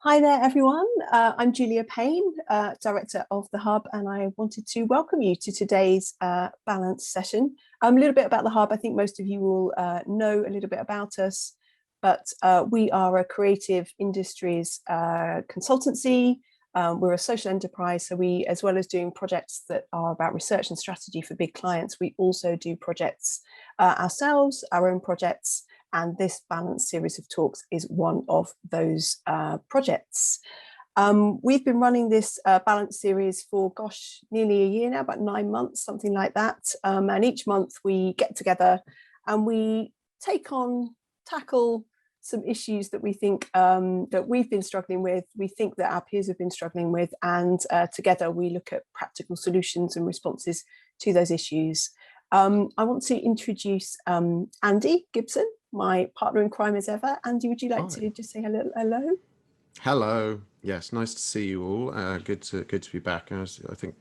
Hi there, everyone. I'm Julia Payne, Director of the Hub, and I wanted to welcome you to today's Balance session. A little bit about the Hub. I think most of you will know a little bit about us, but we are a creative industries consultancy. We're a social enterprise, so we, as well as doing projects that are about research and strategy for big clients, we also do projects ourselves, our own projects. And this Balanced series of talks is one of those projects. We've been running this Balanced series for, gosh, nearly a year now, about 9 months, something like that. And each month we get together and we tackle some issues that we think that we've been struggling with, we think that our peers have been struggling with, and together we look at practical solutions and responses to those issues. I want to introduce Andy Gibson, my partner in crime as ever. Andy, would you like to just say hello? Hello. Yes, nice to see you all. Good to be back. I think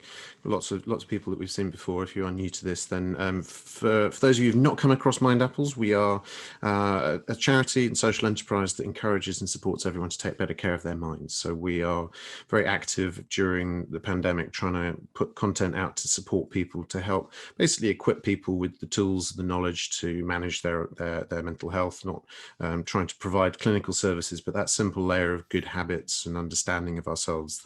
lots of people that we've seen before. If you are new to this, then for those of you who've not come across Mindapples, we are a charity and social enterprise that encourages and supports everyone to take better care of their minds. So we are very active during the pandemic, trying to put content out to support people, to help basically equip people with the tools, the knowledge to manage their mental health. Not trying to provide clinical services, but that simple layer of good habits and understanding of ourselves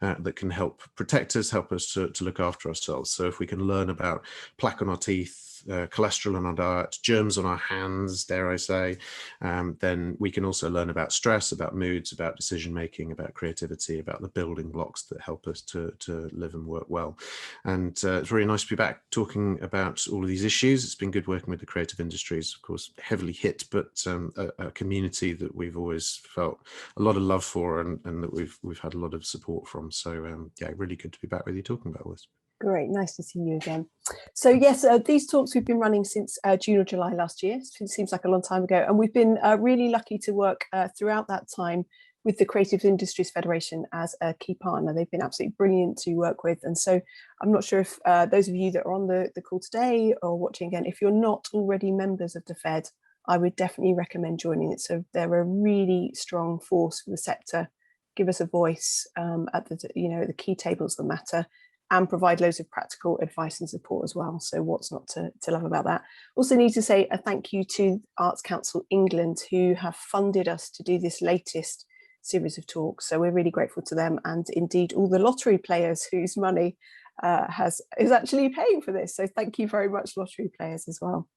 that can help protect us, help us to look after ourselves. So if we can learn about plaque on our teeth, cholesterol in our diet, germs on our hands, dare I say, then we can also learn about stress, about moods, about decision making, about creativity, about the building blocks that help us to live and work well. And it's really nice to be back talking about all of these issues. It's been good working with the creative industries, of course, heavily hit, but a community that we've always felt a lot of love for and that we've had a lot of support from. So yeah, really good to be back with you talking about this. Great, nice to see you again. So yes, these talks we've been running since June or July last year. It seems like a long time ago, and we've been really lucky to work throughout that time with the Creative Industries Federation as a key partner. They've been absolutely brilliant to work with, and so I'm not sure if those of you that are on the call today or watching again, if you're not already members of the Fed, I would definitely recommend joining it. So they're a really strong force for the sector, give us a voice at the key tables that matter, and provide loads of practical advice and support as well. So what's not to love about that? Also need to say a thank you to Arts Council England, who have funded us to do this latest series of talks. So we're really grateful to them, and indeed all the lottery players whose money is actually paying for this. So thank you very much, lottery players, as well.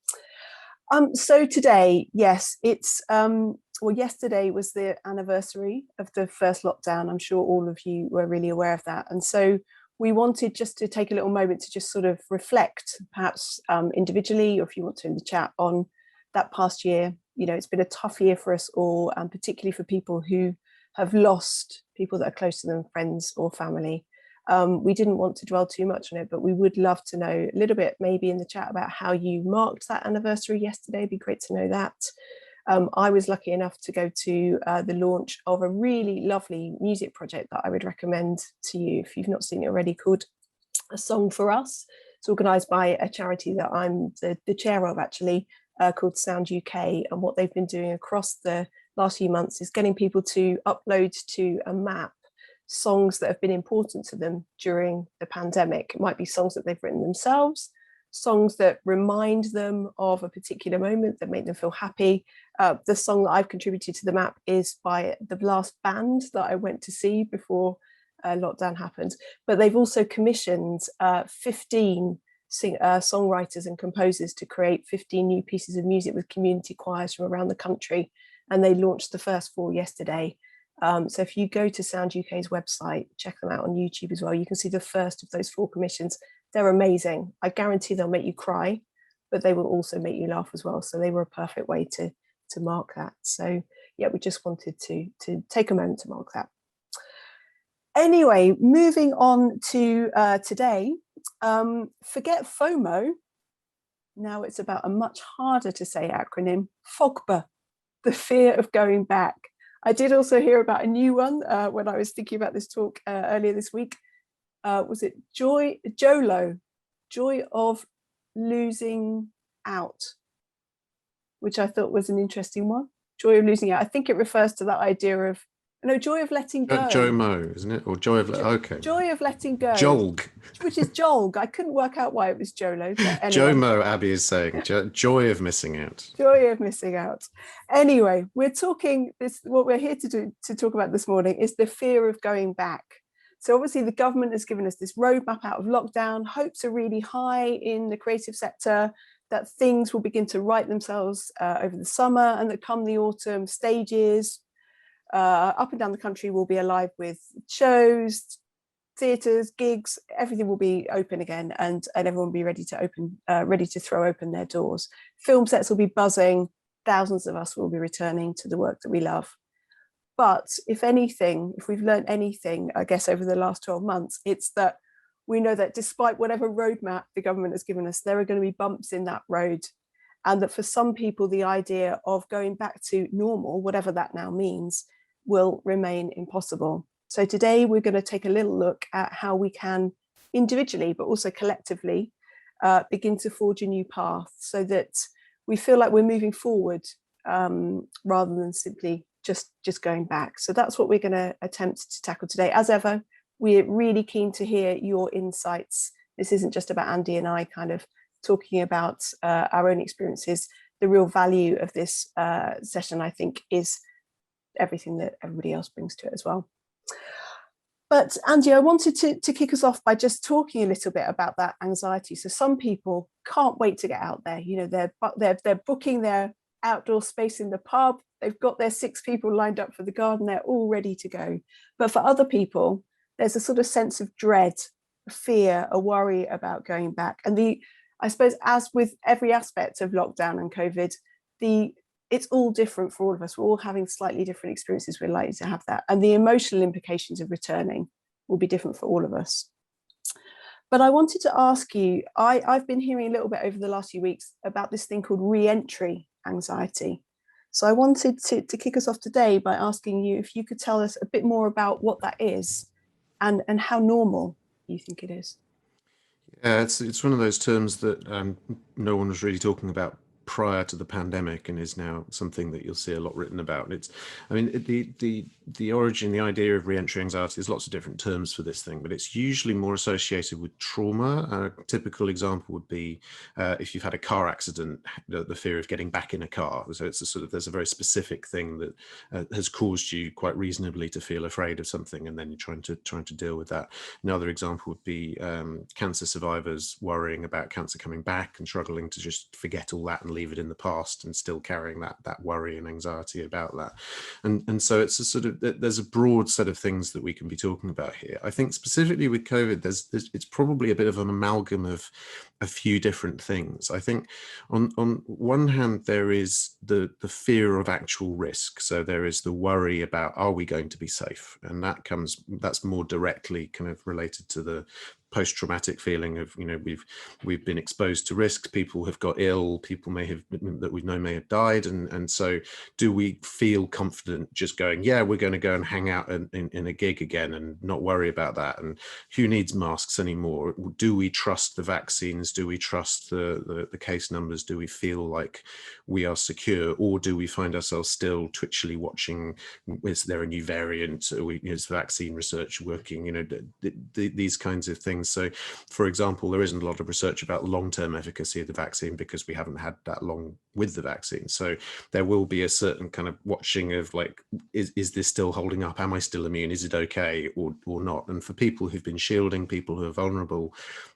So today, yes, it's well, yesterday was the anniversary of the first lockdown. I'm sure all of you were really aware of that, and so we wanted just to take a little moment to just sort of reflect, perhaps individually, or if you want to in the chat, on that past year. You know, it's been a tough year for us all, and particularly for people who have lost people that are close to them, friends or family. We didn't want to dwell too much on it, but we would love to know a little bit, maybe in the chat, about how you marked that anniversary yesterday. It'd be great to know that. I was lucky enough to go to the launch of a really lovely music project that I would recommend to you if you've not seen it already, called A Song for Us. It's organised by a charity that I'm the chair of, actually, called Sound UK. And what they've been doing across the last few months is getting people to upload to a map songs that have been important to them during the pandemic. It might be songs that they've written themselves, songs that remind them of a particular moment that make them feel happy. The song that I've contributed to the map is by the last band that I went to see before lockdown happened. But they've also commissioned 15 songwriters and composers to create 15 new pieces of music with community choirs from around the country. And they launched the first 4 yesterday. So if you go to Sound UK's website, check them out on YouTube as well, you can see the first of those 4 commissions. They're amazing. I guarantee they'll make you cry, but they will also make you laugh as well. So they were a perfect way to mark that. So yeah, we just wanted to take a moment to mark that. Anyway, moving on to today, forget FOMO. Now it's about a much harder to say acronym, FOGB, the fear of going back. I did also hear about a new one when I was thinking about this talk earlier this week. Was it JOLO, joy of losing out, which I thought was an interesting one. Joy of losing out. I think it refers to that idea of No, joy of letting go. Jomo, isn't it? Or joy of okay. Joy of letting go. Jolg. Which is jolg. I couldn't work out why it was Jolo, but anyway. Jomo, Abby is saying, joy of missing out. Joy of missing out. Anyway, we're talking this. What we're here to talk about this morning is the fear of going back. So obviously the government has given us this roadmap out of lockdown. Hopes are really high in the creative sector that things will begin to right themselves over the summer, and that come the autumn, stages up and down the country will be alive with shows, theatres, gigs. Everything will be open again, and everyone will be ready to throw open their doors. Film sets will be buzzing. Thousands of us will be returning to the work that we love. But if anything, if we've learned anything, I guess, over the last 12 months, it's that we know that despite whatever roadmap the government has given us, there are going to be bumps in that road. And that for some people, the idea of going back to normal, whatever that now means, will remain impossible. So today we're going to take a little look at how we can individually, but also collectively, begin to forge a new path so that we feel like we're moving forward rather than simply just going back. So that's what we're going to attempt to tackle today. As ever, we're really keen to hear your insights. This isn't just about Andy and I kind of talking about our own experiences. The real value of this session, I think, is everything that everybody else brings to it as well. But Andy, I wanted to kick us off by just talking a little bit about that anxiety. So some people can't wait to get out there. You know, they're booking their outdoor space in the pub. They've got their 6 people lined up for the garden. They're all ready to go. But for other people, there's a sort of sense of dread, a fear, a worry about going back. And I suppose, as with every aspect of lockdown and COVID, it's all different for all of us. We're all having slightly different experiences. We're likely to have that. And the emotional implications of returning will be different for all of us. But I wanted to ask you, I've been hearing a little bit over the last few weeks about this thing called reentry anxiety. So I wanted to kick us off today by asking you if you could tell us a bit more about what that is and how normal you think it is. Yeah, it's one of those terms that no one was really talking about prior to the pandemic, and is now something that you'll see a lot written about. The origin, the idea of reentry anxiety, there's lots of different terms for this thing, but it's usually more associated with trauma. A typical example would be if you've had a car accident, the fear of getting back in a car. So it's there's a very specific thing that has caused you quite reasonably to feel afraid of something, and then you're trying to deal with that. Another example would be cancer survivors worrying about cancer coming back and struggling to just forget all that and leave it in the past, and still carrying that worry and anxiety about that. And so it's there's a broad set of things that we can be talking about here. I think specifically with COVID, it's probably a bit of an amalgam of a few different things. I think on one hand, there is the fear of actual risk. So there is the worry about, are we going to be safe? And that's more directly kind of related to the post-traumatic feeling of, you know, we've been exposed to risks, people have got ill, people that we know may have died, and so do we feel confident just going, yeah, we're going to go and hang out in a gig again and not worry about that, and who needs masks anymore? Do we trust the vaccines? Do we trust the case numbers? Do we feel like we are secure, or do we find ourselves still twitchily watching, is there a new variant? Is vaccine research working? You know, these kinds of things. So, for example, there isn't a lot of research about long-term efficacy of the vaccine because we haven't had that long with the vaccine. So there will be a certain kind of watching of like, is this still holding up? Am I still immune? Is it okay or not? And for people who've been shielding, people who are vulnerable,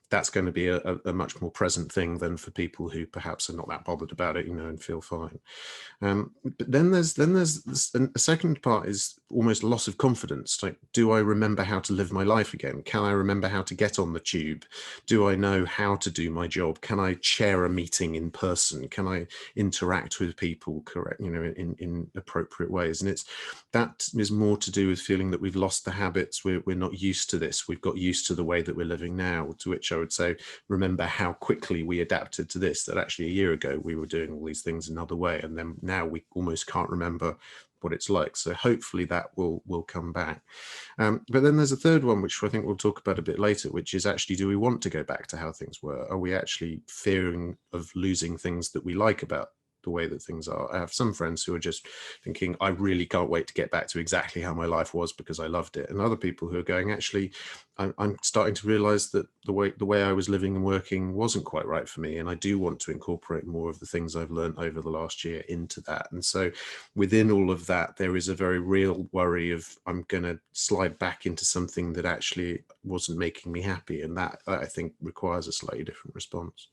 that's going to be a much more present thing than for people who perhaps are not that bothered about it, you know, and feel fine. But then there's a second part is almost loss of confidence. Like, do I remember how to live my life again? Can I remember how to get on the tube? Do I know how to do my job? Can I chair a meeting in person? Can I interact with people correct, you know, in appropriate ways? And that is more to do with feeling that we've lost the habits. We're not used to this. We've got used to the way that we're living now, to which I would say, remember how quickly we adapted to this, that actually a year ago we were doing all these things another way, and then now we almost can't remember what it's like. So hopefully that will come back. But then there's a third one, which I think we'll talk about a bit later, which is actually, do we want to go back to how things were? Are we actually fearing of losing things that we like about the way that things are. I have some friends who are just thinking, I really can't wait to get back to exactly how my life was because I loved it. And other people who are going, actually, I'm starting to realize that the way I was living and working wasn't quite right for me. And I do want to incorporate more of the things I've learned over the last year into that. And so within all of that, there is a very real worry of I'm going to slide back into something that actually wasn't making me happy. And that, I think, requires a slightly different response.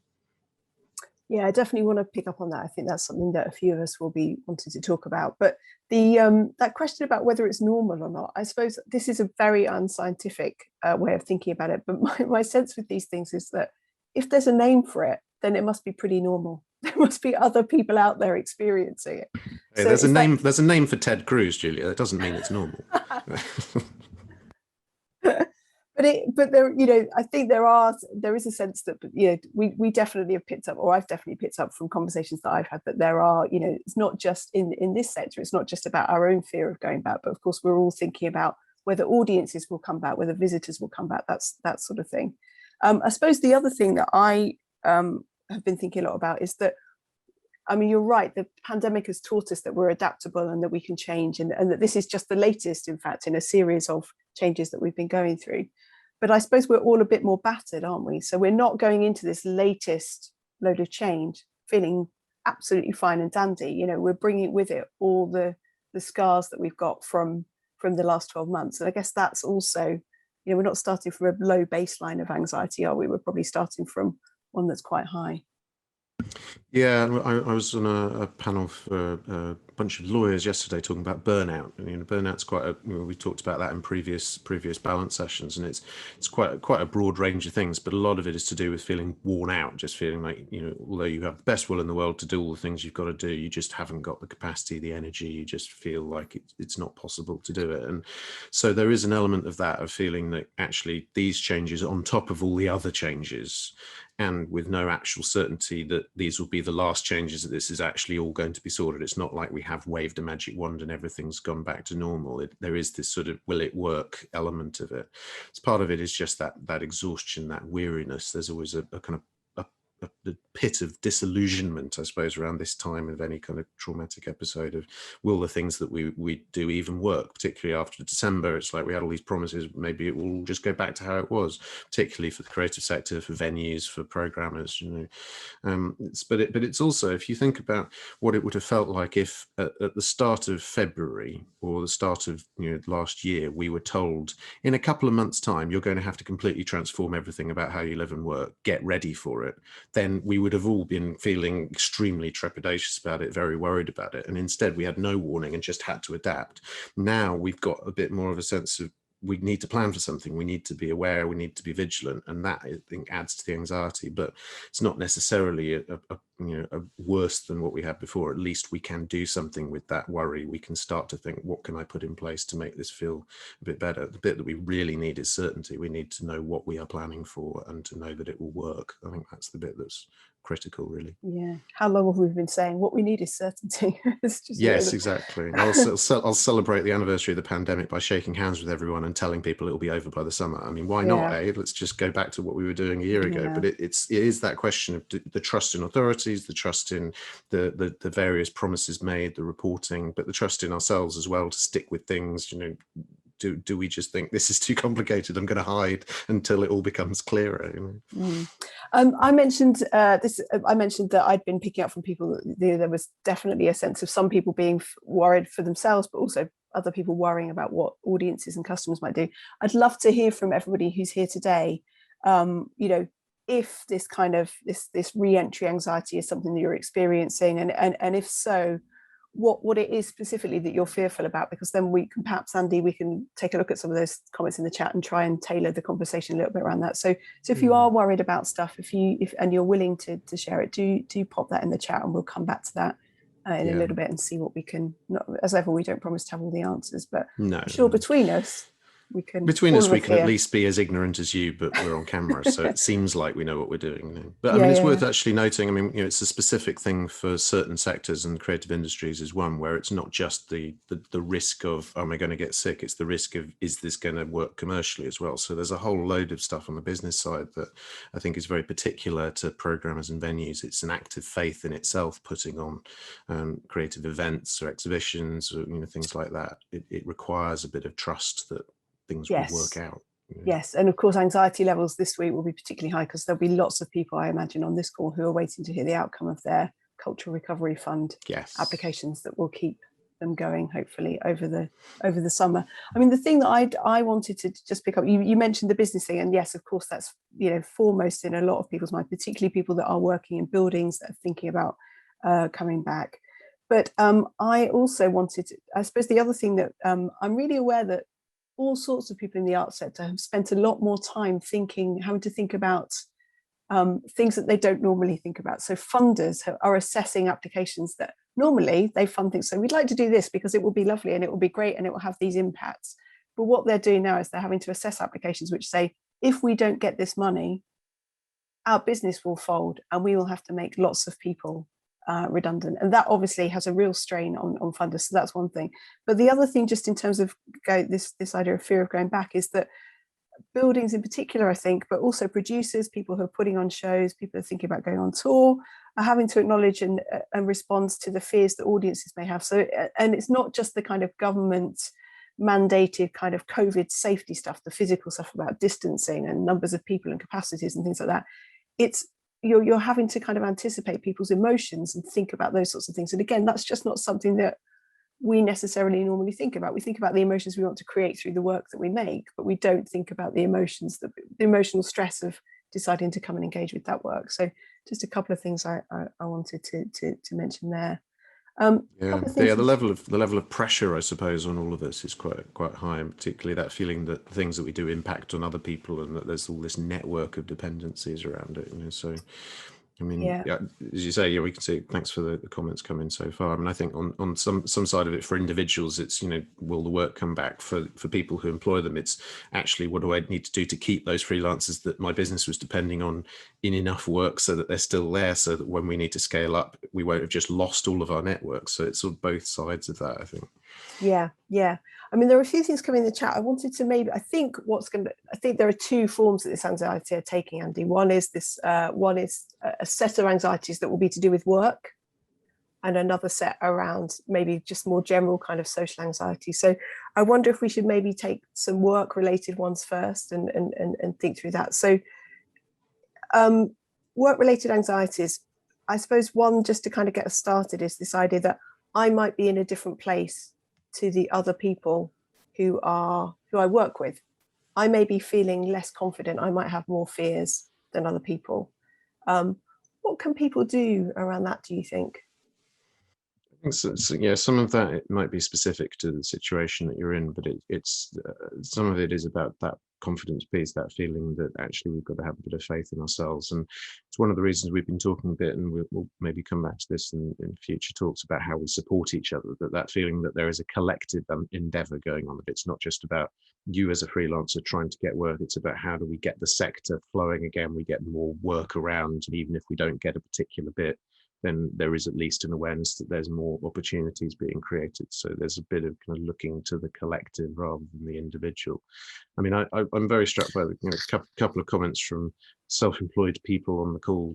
Yeah, I definitely want to pick up on that. I think that's something that a few of us will be wanting to talk about. But the that question about whether it's normal or not, I suppose this is a very unscientific way of thinking about it. But my sense with these things is that if there's a name for it, then it must be pretty normal. There must be other people out there experiencing it. Hey, So there's a name. There's a name for Ted Cruz, Julia. That doesn't mean it's normal. But there, you know, I think there is a sense that, you know, we definitely have picked up, or I've definitely picked up from conversations that I've had, that there are, you know, it's not just in this sector, it's not just about our own fear of going back, but of course we're all thinking about whether audiences will come back, whether visitors will come back, that sort of thing. I suppose the other thing that I have been thinking a lot about is that, I mean, you're right, the pandemic has taught us that we're adaptable and that we can change, and that this is just the latest, in fact, in a series of changes that we've been going through. But I suppose we're all a bit more battered, aren't we? So we're not going into this latest load of change feeling absolutely fine and dandy. You know, we're bringing with it all the scars that we've got from the last 12 months. And I guess that's also, you know, we're not starting from a low baseline of anxiety, are we? We're probably starting from one that's quite high. Yeah, I was on a panel for a bunch of lawyers yesterday talking about burnout. And, you know, burnout's quite a, you know, we talked about that in previous balance sessions, and it's quite a broad range of things, but a lot of it is to do with feeling worn out, just feeling like, you know, although you have the best will in the world to do all the things you've got to do, you just haven't got the capacity, the energy, you just feel like it's not possible to do it. And so there is an element of that, of feeling that actually these changes on top of all the other changes, and with no actual certainty that these will be the last changes, that this is actually all going to be sorted. It's not like we have waved a magic wand and everything's gone back to normal. There is this sort of will it work element of it. It's part of it is just that exhaustion, that weariness. There's always a kind of the pit of disillusionment, I suppose, around this time of any kind of traumatic episode of, will the things that we do even work, particularly after December? It's like we had all these promises, maybe it will just go back to how it was, particularly for the creative sector, for venues, for programmers, you know. But it's also, if you think about what it would have felt like if at the start of February or the start of, you know, last year, we were told in a couple of months' time you're going to have to completely transform everything about how you live and work, get ready for it, then we would have all been feeling extremely trepidatious about it, very worried about it. And instead we had no warning and just had to adapt. Now we've got a bit more of a sense of, we need to plan for something, we need to be aware, we need to be vigilant, and that, I think, adds to the anxiety. But it's not necessarily a worse than what we had before. At least we can do something with that worry. We can start to think, what can I put in place to make this feel a bit better? The bit that we really need is certainty. We need to know what we are planning for and to know that it will work. I think that's the bit that's critical, really. Yeah. How long have we been saying what we need is certainty? It's just, yes, exactly. I'll celebrate the anniversary of the pandemic by shaking hands with everyone and telling people it'll be over by the summer. I mean, why not? Let's just go back to what we were doing a year ago. But it is that question of the trust in authorities, the trust in the various promises made, the reporting, but the trust in ourselves as well to stick with things. You know, do we just think this is too complicated, I'm going to hide until it all becomes clearer? You know? I mentioned I mentioned that I'd been picking up from people that there was definitely a sense of some people being worried for themselves, but also other people worrying about what audiences and customers might do. I'd love to hear from everybody who's here today, you know, if this kind of this re-entry anxiety is something that you're experiencing, and if so, what it is specifically that you're fearful about, because then we can perhaps, Andy, we can take a look at some of those comments in the chat and try and tailor the conversation a little bit around that. So if you are worried about stuff, if you're willing to share it, do pop that in the chat, and we'll come back to that in a little bit and see what we can. Not, as ever, we don't promise to have all the answers, but I'm sure between us we can. Between all us, of we a can at fear. least be as ignorant as you, but we're on camera, so it seems like we know what we're doing. You know? But I Yeah, mean, it's yeah, worth yeah. actually noting. I mean, you know, it's a specific thing for certain sectors, and creative industries is one where it's not just the risk of, am I going to get sick? It's the risk of, is this going to work commercially as well? So there's a whole load of stuff on the business side that I think is very particular to programmers and venues. It's an act of faith in itself, putting on creative events or exhibitions, or, you know, things like that. It requires a bit of trust that things will work Yes. out. You know? Yes, and of course, anxiety levels this week will be particularly high because there'll be lots of people, I imagine, on this call who are waiting to hear the outcome of their Cultural Recovery Fund applications that will keep them going, hopefully, over the summer. I mean, the thing that I wanted to just pick up, you mentioned the business thing, and yes, of course, that's, you know, foremost in a lot of people's mind, particularly people that are working in buildings that are thinking about coming back. But I also wanted to, I suppose the other thing that I'm really aware that all sorts of people in the art sector have spent a lot more time having to think about things that they don't normally think about. So funders are assessing applications that normally they fund things. So we'd like to do this because it will be lovely and it will be great and it will have these impacts. But what they're doing now is they're having to assess applications which say, if we don't get this money, our business will fold and we will have to make lots of people redundant, and that obviously has a real strain on funders. So that's one thing. But the other thing, just in terms of this idea of fear of going back, is that buildings in particular, I think, but also producers, people who are putting on shows, people who are thinking about going on tour, are having to acknowledge and respond to the fears that audiences may have. So, and it's not just the kind of government mandated kind of COVID safety stuff, the physical stuff about distancing and numbers of people and capacities and things like that. It's you're having to kind of anticipate people's emotions and think about those sorts of things. And again, that's just not something that we necessarily normally think about. We think about the emotions we want to create through the work that we make, but we don't think about the emotional stress of deciding to come and engage with that work. So just a couple of things I wanted to mention there. The level of pressure, I suppose, on all of this is quite high, and particularly that feeling that things that we do impact on other people, and that there's all this network of dependencies around it. You know, so I mean, as you say, we can see. Thanks for the comments coming so far. I mean, I think on some side of it, for individuals, it's, you know, will the work come back? For people who employ them, it's actually, what do I need to do to keep those freelancers that my business was depending on in enough work so that they're still there, so that when we need to scale up, we won't have just lost all of our networks. So it's sort of both sides of that, I think. Yeah. I mean, there are a few things coming in the chat. I wanted to I think there are two forms that this anxiety are taking, Andy. One is a set of anxieties that will be to do with work, and another set around maybe just more general kind of social anxiety. So I wonder if we should maybe take some work related ones first and think through that. So work related anxieties, I suppose one, just to kind of get us started, is this idea that I might be in a different place to the other people who I work with. I may be feeling less confident. I might have more fears than other people. What can people do around that, do you think? I think so, yeah, some of that, it might be specific to the situation that you're in, but it's some of it is about that confidence piece, that feeling that actually we've got to have a bit of faith in ourselves. And it's one of the reasons we've been talking a bit, and we'll maybe come back to this in future talks, about how we support each other, that feeling that there is a collective endeavor going on, that it's not just about you as a freelancer trying to get work, it's about how do we get the sector flowing again, we get more work around, and even if we don't get a particular bit, then there is at least an awareness that there's more opportunities being created. So there's a bit of kind of looking to the collective rather than the individual. I mean, I'm very struck by the couple of comments from self-employed people on the call.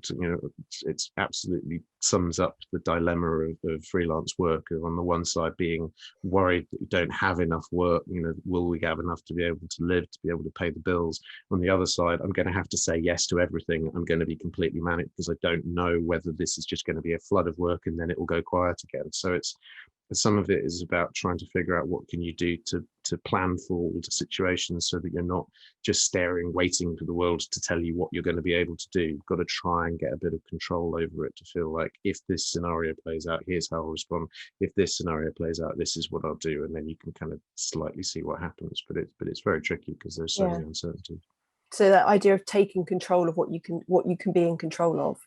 It's absolutely sums up the dilemma of freelance work. On the one side, being worried that you don't have enough work. Will we have enough to be able to live, to be able to pay the bills? On the other side, I'm going to have to say yes to everything. I'm going to be completely manic because I don't know whether this is just going to be a flood of work and then it will go quiet again. So some of it is about trying to figure out what can you do to plan for all the situations, so that you're not just staring, waiting for the world to tell you what you're going to be able to do. You've got to try and get a bit of control over it, to feel like, if this scenario plays out, here's how I'll respond. If this scenario plays out, this is what I'll do. And then you can kind of slightly see what happens. But it's very tricky because there's so many uncertainties. So that idea of taking control of what you can be in control of.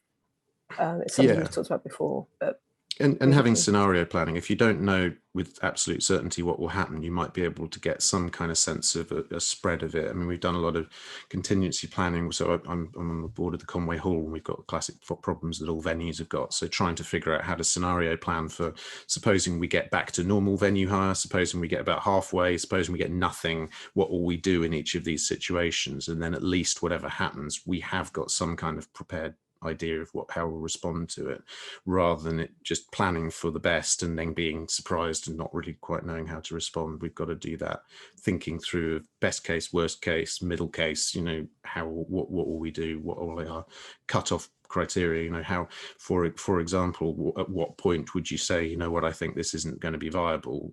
It's something we've talked about before, but And having scenario planning, if you don't know with absolute certainty what will happen, you might be able to get some kind of sense of a spread of it. I mean, we've done a lot of contingency planning. So I'm on the board of the Conway Hall, and we've got classic problems that all venues have got. So trying to figure out how to scenario plan for, supposing we get back to normal venue hire, supposing we get about halfway, supposing we get nothing, what will we do in each of these situations? And then at least whatever happens, we have got some kind of prepared idea of how we'll respond to it, rather than it just planning for the best and then being surprised and not really quite knowing how to respond. We've got to do that thinking through best case, worst case, middle case, what will we do, what are our cut-off criteria, how, for example, at what point would you say, what, I think this isn't going to be viable,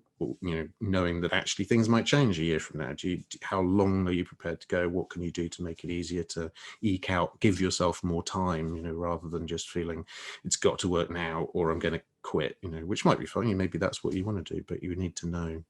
knowing that actually things might change a year from now. How long are you prepared to go? What can you do to make it easier to eke out, give yourself more time, rather than just feeling it's got to work now or I'm going to quit, which might be fine. Maybe that's what you want to do, but you need to know.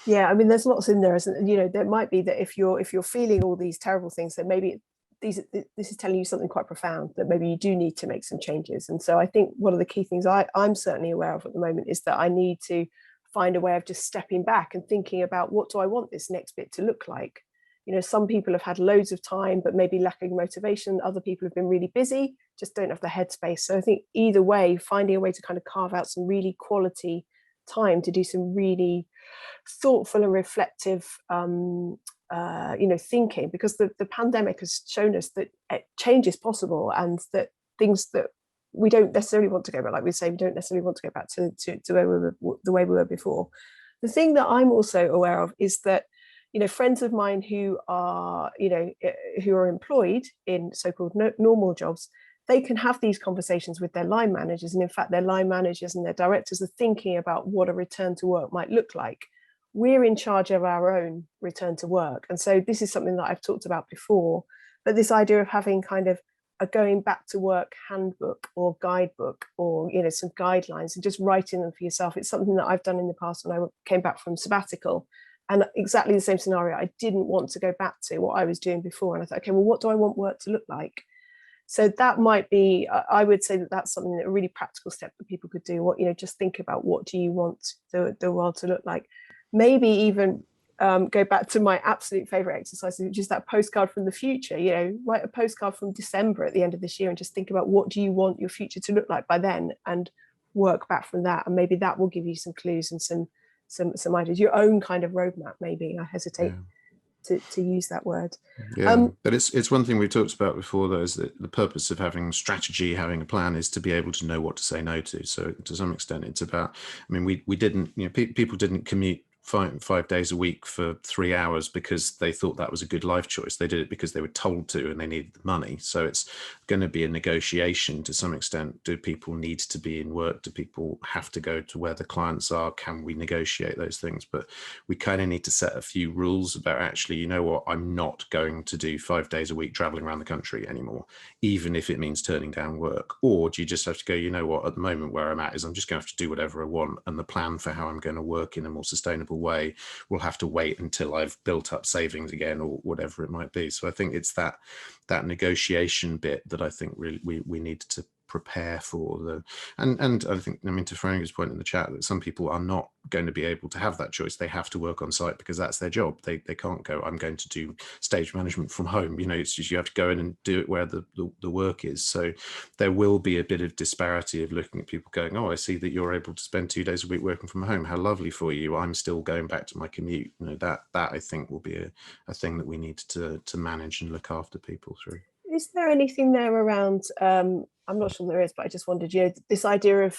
Yeah, I mean, there's lots in there, isn't there? There might be that if you're feeling all these terrible things, that maybe this is telling you something quite profound, that maybe you do need to make some changes. And so I think one of the key things I'm certainly aware of at the moment is that I need to find a way of just stepping back and thinking about, what do I want this next bit to look like? Some people have had loads of time, but maybe lacking motivation. Other people have been really busy, just don't have the headspace. So I think either way, finding a way to kind of carve out some really quality time to do some really thoughtful and reflective thinking, because the pandemic has shown us that change is possible, and that things that we don't necessarily want to go back, like we say, we don't necessarily want to go back to the way we were before. The thing that I'm also aware of is that friends of mine who are employed in so-called normal jobs, they can have these conversations with their line managers, and in fact their line managers and their directors are thinking about what a return to work might look like. We're in charge of our own return to work. And so this is something that I've talked about before, but this idea of having kind of a going back to work handbook or guidebook, or some guidelines, and just writing them for yourself. It's something that I've done in the past when I came back from sabbatical, and exactly the same scenario. I didn't want to go back to what I was doing before, and I thought, okay, well, what do I want work to look like? So that might be, I would say that that's something, that a really practical step that people could do. Just think about, what do you want the world to look like? Maybe even go back to my absolute favorite exercise, which is that postcard from the future. Write a postcard from December at the end of this year, and just think about, what do you want your future to look like by then, and work back from that. And maybe that will give you some clues and some ideas, your own kind of roadmap. Maybe I hesitate to use that word. But it's one thing we've talked about before, though, is that the purpose of having strategy, having a plan, is to be able to know what to say no to. So to some extent it's about, I mean, we didn't, people didn't commute 5 days a week for 3 hours because they thought that was a good life choice. They did it because they were told to, and they needed the money. So it's going to be a negotiation to some extent. Do people need to be in work? Do people have to go to where the clients are? Can we negotiate those things? But we kind of need to set a few rules about, actually, you know what, I'm not going to do 5 days a week traveling around the country anymore, even if it means turning down work. Or do you just have to go, you know what, at the moment where I'm at is I'm just going to have to do whatever I want, and the plan for how I'm going to work in a more sustainable way will have to wait until I've built up savings again, or whatever it might be. So I think it's that negotiation bit that I think really we need to prepare for. And I think, I mean, to Franga's point in the chat, that some people are not going to be able to have that choice. They have to work on site because that's their job. They can't go, I'm going to do stage management from home. It's just, you have to go in and do it where the work is. So there will be a bit of disparity of looking at people going, oh, I see that you're able to spend 2 days a week working from home. How lovely for you. I'm still going back to my commute. That I think will be a thing that we need to manage and look after people through. Is there anything there around, I'm not sure there is, but I just wondered, this idea of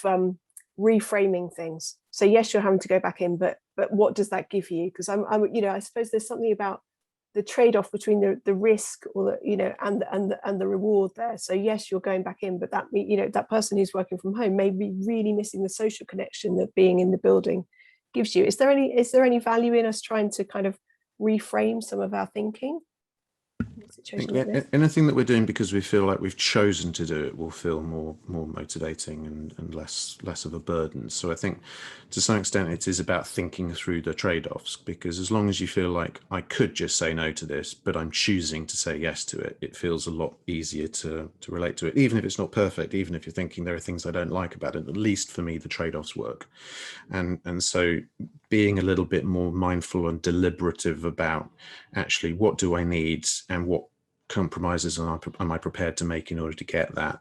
reframing things. So yes, you're having to go back in, but what does that give you? Because I suppose there's something about the trade-off between the risk, or and the reward there. So yes, you're going back in, but that person who's working from home may be really missing the social connection that being in the building gives you. Is there any value in us trying to kind of reframe some of our thinking? in a situation like this? Anything that we're doing because we feel like we've chosen to do it will feel more motivating and less of a burden. So I think to some extent it is about thinking through the trade-offs, because as long as you feel like I could just say no to this, but I'm choosing to say yes to it, it feels a lot easier to relate to it, even if it's not perfect, even if you're thinking there are things I don't like about it. At least for me, the trade-offs work. And so being a little bit more mindful and deliberative about actually what do I need and what compromises am I prepared to make in order to get that.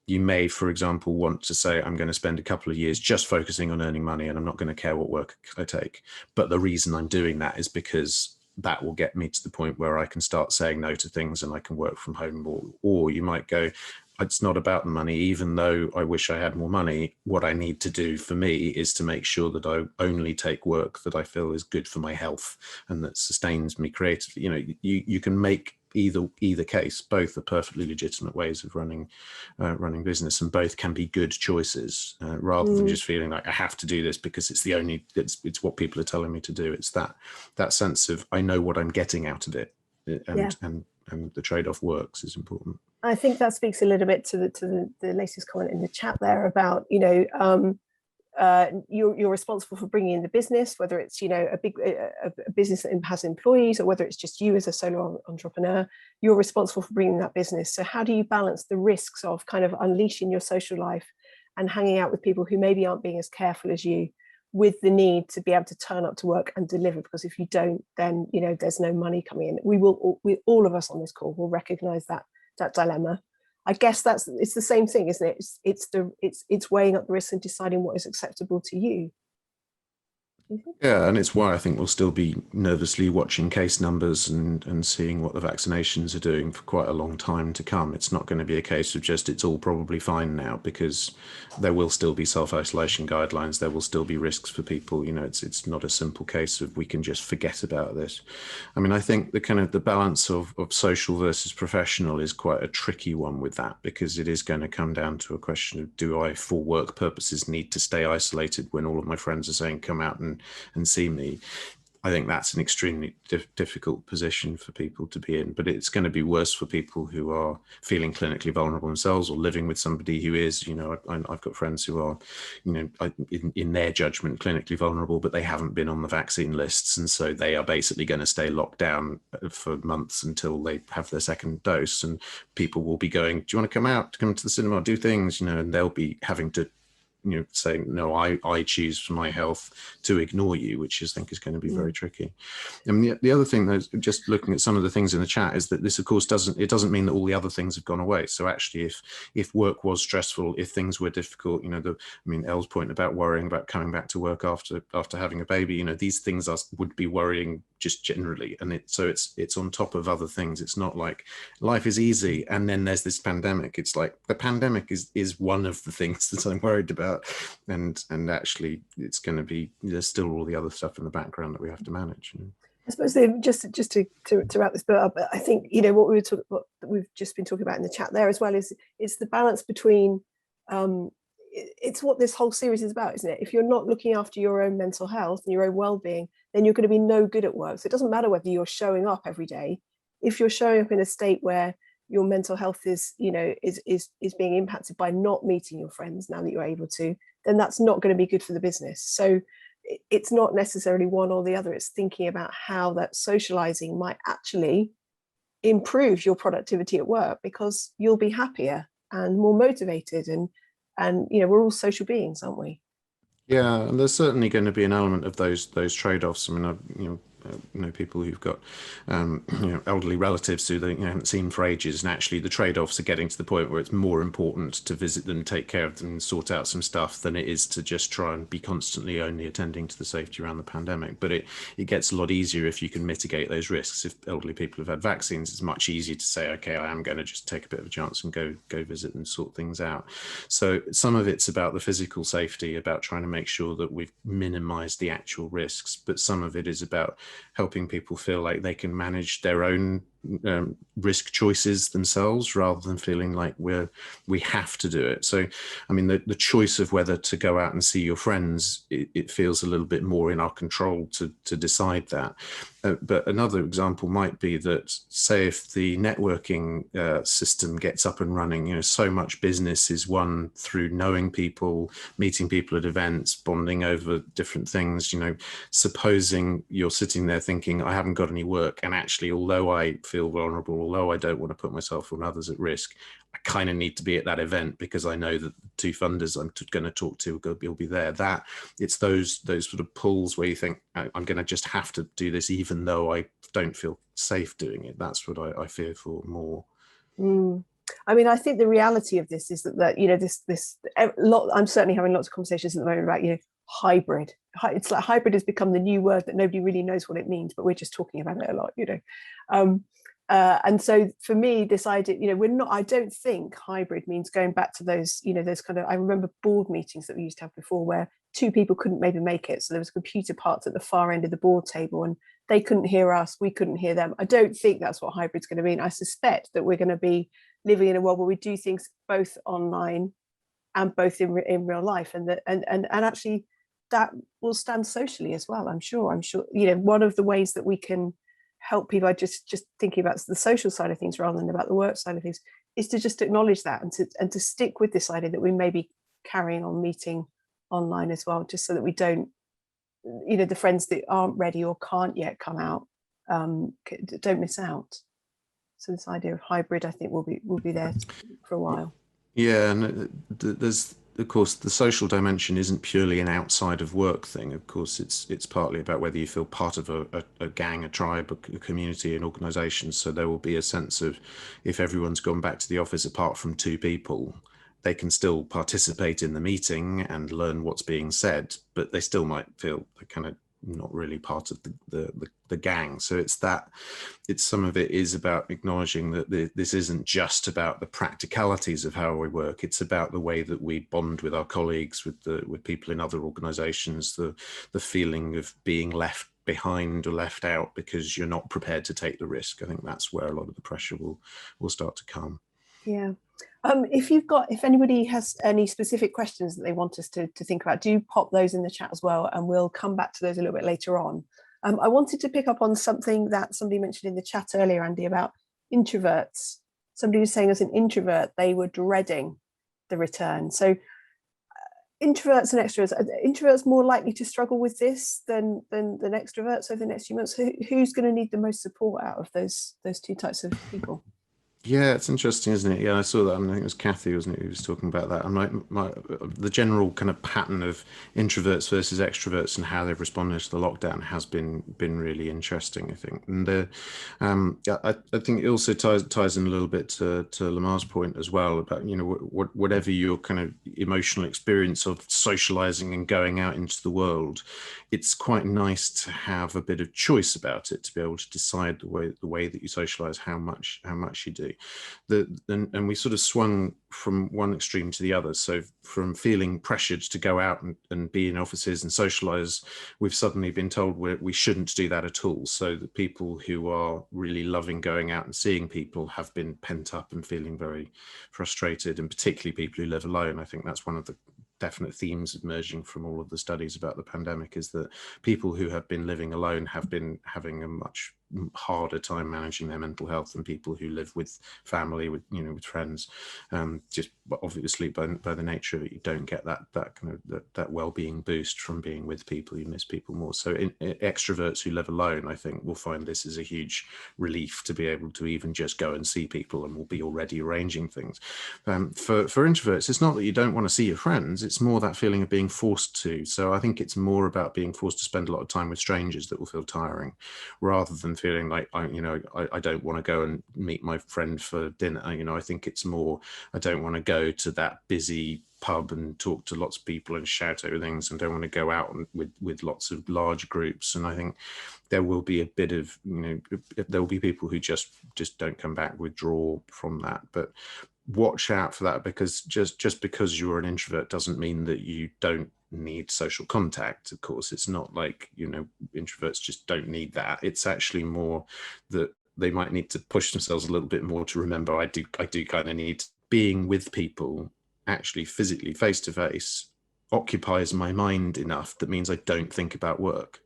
You may, for example, want to say, I'm going to spend a couple of years just focusing on earning money and I'm not going to care what work I take. But the reason I'm doing that is because that will get me to the point where I can start saying no to things and I can work from home more. Or you might go, it's not about the money, even though I wish I had more money. What I need to do for me is to make sure that I only take work that I feel is good for my health and that sustains me creatively. You know, you can make either case. Both are perfectly legitimate ways of running business, and both can be good choices, rather than just feeling like I have to do this because it's the only it's what people are telling me to do. It's that sense of I know what I'm getting out of it, and the trade-off works is important. I think that speaks a little bit to the latest comment in the chat there about, you know, you're responsible for bringing in the business, whether it's, you know, a business that has employees or whether it's just you as a solo entrepreneur. You're responsible for bringing that business. So how do you balance the risks of kind of unleashing your social life and hanging out with people who maybe aren't being as careful as you, with the need to be able to turn up to work and deliver? Because if you don't, then, you know, there's no money coming in. We all of us on this call will recognize that dilemma. I guess it's the same thing, isn't it? It's weighing up the risks and deciding what is acceptable to you. Yeah, and it's why I think we'll still be nervously watching case numbers and seeing what the vaccinations are doing for quite a long time to come. It's not going to be a case of just it's all probably fine now, because there will still be self-isolation guidelines. There will still be risks for people. You know, it's not a simple case of we can just forget about this. I mean, I think the balance of social versus professional is quite a tricky one with that, because it is going to come down to a question of, do I, for work purposes, need to stay isolated when all of my friends are saying come out and see me? I think that's an extremely difficult position for people to be in, but it's going to be worse for people who are feeling clinically vulnerable themselves or living with somebody who is, you know, I've got friends who are, you know, in their judgment, clinically vulnerable, but they haven't been on the vaccine lists. And so they are basically going to stay locked down for months until they have their second dose. And people will be going, do you want to come to the cinema, do things, you know, and they'll be having to, you know, saying, no, I choose for my health to ignore you, which I think is going to be very tricky. And the other thing, though, just looking at some of the things in the chat, is that this, of course, doesn't mean that all the other things have gone away. So actually, if work was stressful, if things were difficult, you know, Elle's point about worrying about coming back to work after having a baby, you know, these things would be worrying just generally, and so it's on top of other things. It's not like life is easy and then there's this pandemic. It's like the pandemic is one of the things that I'm worried about, and actually it's going to be, there's still all the other stuff in the background that we have to manage, you know? I suppose just to wrap this bit up, I think, you know, what we've just been talking about in the chat there as well is it's the balance between it's what this whole series is about, isn't it? If you're not looking after your own mental health and your own well-being, then you're going to be no good at work. So it doesn't matter whether you're showing up every day. If you're showing up in a state where your mental health is, you know, is being impacted by not meeting your friends now that you're able to, then that's not going to be good for the business. So it's not necessarily one or the other. It's thinking about how that socializing might actually improve your productivity at work, because you'll be happier and more motivated, and you know, we're all social beings, aren't we? Yeah, and there's certainly going to be an element of those trade-offs. I mean, you know, people who've got you know, elderly relatives who they, you know, haven't seen for ages, and actually the trade-offs are getting to the point where it's more important to visit them, take care of them, and sort out some stuff than it is to just try and be constantly only attending to the safety around the pandemic. But it gets a lot easier if you can mitigate those risks. If elderly people have had vaccines, it's much easier to say, okay, I am going to just take a bit of a chance and go visit and sort things out. So some of it's about the physical safety, about trying to make sure that we've minimized the actual risks, but some of it is about helping people feel like they can manage their own risk choices themselves, rather than feeling like we have to do it. So, I mean, the choice of whether to go out and see your friends, it feels a little bit more in our control to decide that. But another example might be that, say, if the networking system gets up and running, you know, so much business is won through knowing people, meeting people at events, bonding over different things. You know, supposing you're sitting there thinking, I haven't got any work, and actually, although I feel vulnerable, although I don't want to put myself or others at risk, I kind of need to be at that event because I know that the two funders I'm going to talk to will be there. That it's those sort of pulls where you think, I'm going to just have to do this even though I don't feel safe doing it. That's what I fear for more. I mean, I think the reality of this is that you know, I'm certainly having lots of conversations at the moment about, you know, hybrid. It's like hybrid has become the new word that nobody really knows what it means, but we're just talking about it a lot, you know. And so for me, this idea, you know, I don't think hybrid means going back to those, you know, those kind of, I remember board meetings that we used to have before where two people couldn't maybe make it. So there was computer parts at the far end of the board table and they couldn't hear us, we couldn't hear them. I don't think that's what hybrid's going to mean. I suspect that we're going to be living in a world where we do things both online and both in real life. And actually that will stand socially as well. I'm sure, you know, one of the ways that we can help people, just thinking about the social side of things rather than about the work side of things, is to just acknowledge that and to stick with this idea that we may be carrying on meeting online as well, just so that we don't, you know, the friends that aren't ready or can't yet come out don't miss out. So this idea of hybrid, I think, will be there for a while. Yeah, and there's, of course, the social dimension isn't purely an outside of work thing. Of course, it's partly about whether you feel part of a gang, a tribe, a community, an organisation. So there will be a sense of, if everyone's gone back to the office apart from two people, they can still participate in the meeting and learn what's being said, but they still might feel kind of not really part of the gang. So it's some of it is about acknowledging that this isn't just about the practicalities of how we work. It's about the way that we bond with our colleagues, with people in other organizations, the feeling of being left behind or left out because you're not prepared to take the risk. I think that's where a lot of the pressure will start to come. Yeah. If anybody has any specific questions that they want us to think about, do pop those in the chat as well, and we'll come back to those a little bit later on. I wanted to pick up on something that somebody mentioned in the chat earlier, Andy, about introverts. Somebody was saying as an introvert, they were dreading the return. So introverts and extroverts, are introverts more likely to struggle with this than extroverts over the next few months? Who's going to need the most support out of those two types of people? Yeah, it's interesting, isn't it? Yeah, I saw that. I think it was Kathy, wasn't it, who was talking about that. And the general kind of pattern of introverts versus extroverts and how they've responded to the lockdown has been really interesting, I think. And I think it also ties in a little bit to Lamar's point as well about, you know, whatever your kind of emotional experience of socializing and going out into the world, it's quite nice to have a bit of choice about it, to be able to decide the way that you socialize, how much you do. And we sort of swung from one extreme to the other. So from feeling pressured to go out and be in offices and socialize, we've suddenly been told we shouldn't do that at all. So the people who are really loving going out and seeing people have been pent up and feeling very frustrated, and particularly people who live alone. I think that's one of the definite themes emerging from all of the studies about the pandemic, is that people who have been living alone have been having a much harder time managing their mental health than people who live with family, with friends. Just obviously by the nature of it, you don't get that kind of that well-being boost from being with people. You miss people more. So extroverts who live alone, I think, will find this is a huge relief to be able to even just go and see people, and will be already arranging things. For introverts, it's not that you don't want to see your friends, it's more that feeling of being forced to. So I think it's more about being forced to spend a lot of time with strangers that will feel tiring, rather than feeling like I don't want to go and meet my friend for dinner. I think it's more, I don't want to go to that busy pub and talk to lots of people and shout over things, and don't want to go out with lots of large groups. And I think there will be a bit of, there will be people who just don't come back, withdraw from that. But watch out for that, because just because you're an introvert doesn't mean that you don't need social contact. Of course, it's not like, introverts just don't need that. It's actually more that they might need to push themselves a little bit more to remember, I do kind of need being with people actually physically face to face occupies my mind enough that means I don't think about work.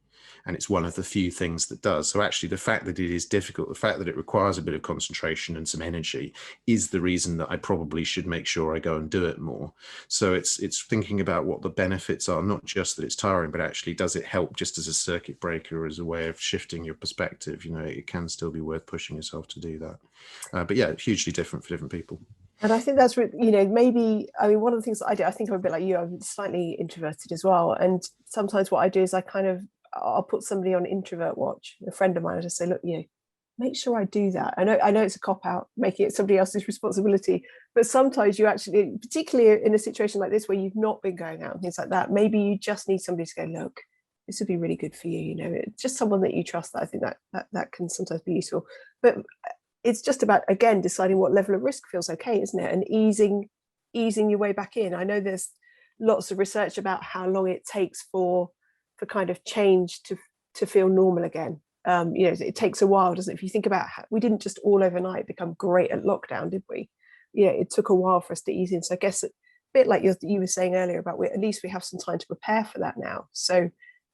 And it's one of the few things that does. So actually the fact that it is difficult, the fact that it requires a bit of concentration and some energy is the reason that I probably should make sure I go and do it more. So it's thinking about what the benefits are, not just that it's tiring, but actually does it help just as a circuit breaker, as a way of shifting your perspective? You know, it can still be worth pushing yourself to do that. But yeah, hugely different for different people. And I think that's, you know, maybe, I mean, one of the things that I do, I think I'm a bit like you, I'm slightly introverted as well. And sometimes what I do is I'll put somebody on introvert watch, a friend of mine, I just say, look, you know, make sure I do that. I know it's a cop out, making it somebody else's responsibility, but sometimes you actually, particularly in a situation like this where you've not been going out and things like that, maybe you just need somebody to go, look, this would be really good for you. You know, it's just someone that you trust. That I think that can sometimes be useful. But it's just about, again, deciding what level of risk feels okay, isn't it? And easing your way back in. I know there's lots of research about how long it takes for kind of change to feel normal again. You know, it takes a while, doesn't it? If you think about we didn't just all overnight become great at lockdown, did we? You know, it took a while for us to ease in. So I guess a bit like you were saying earlier about, at least we have some time to prepare for that now. So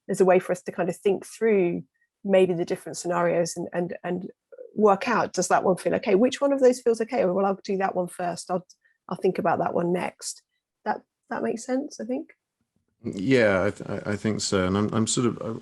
there's a way for us to kind of think through maybe the different scenarios and work out, does that one feel okay? Which one of those feels okay? Well, I'll do that one first. I'll think about that one next. That makes sense, I think. Yeah, I think so, and I'm sort of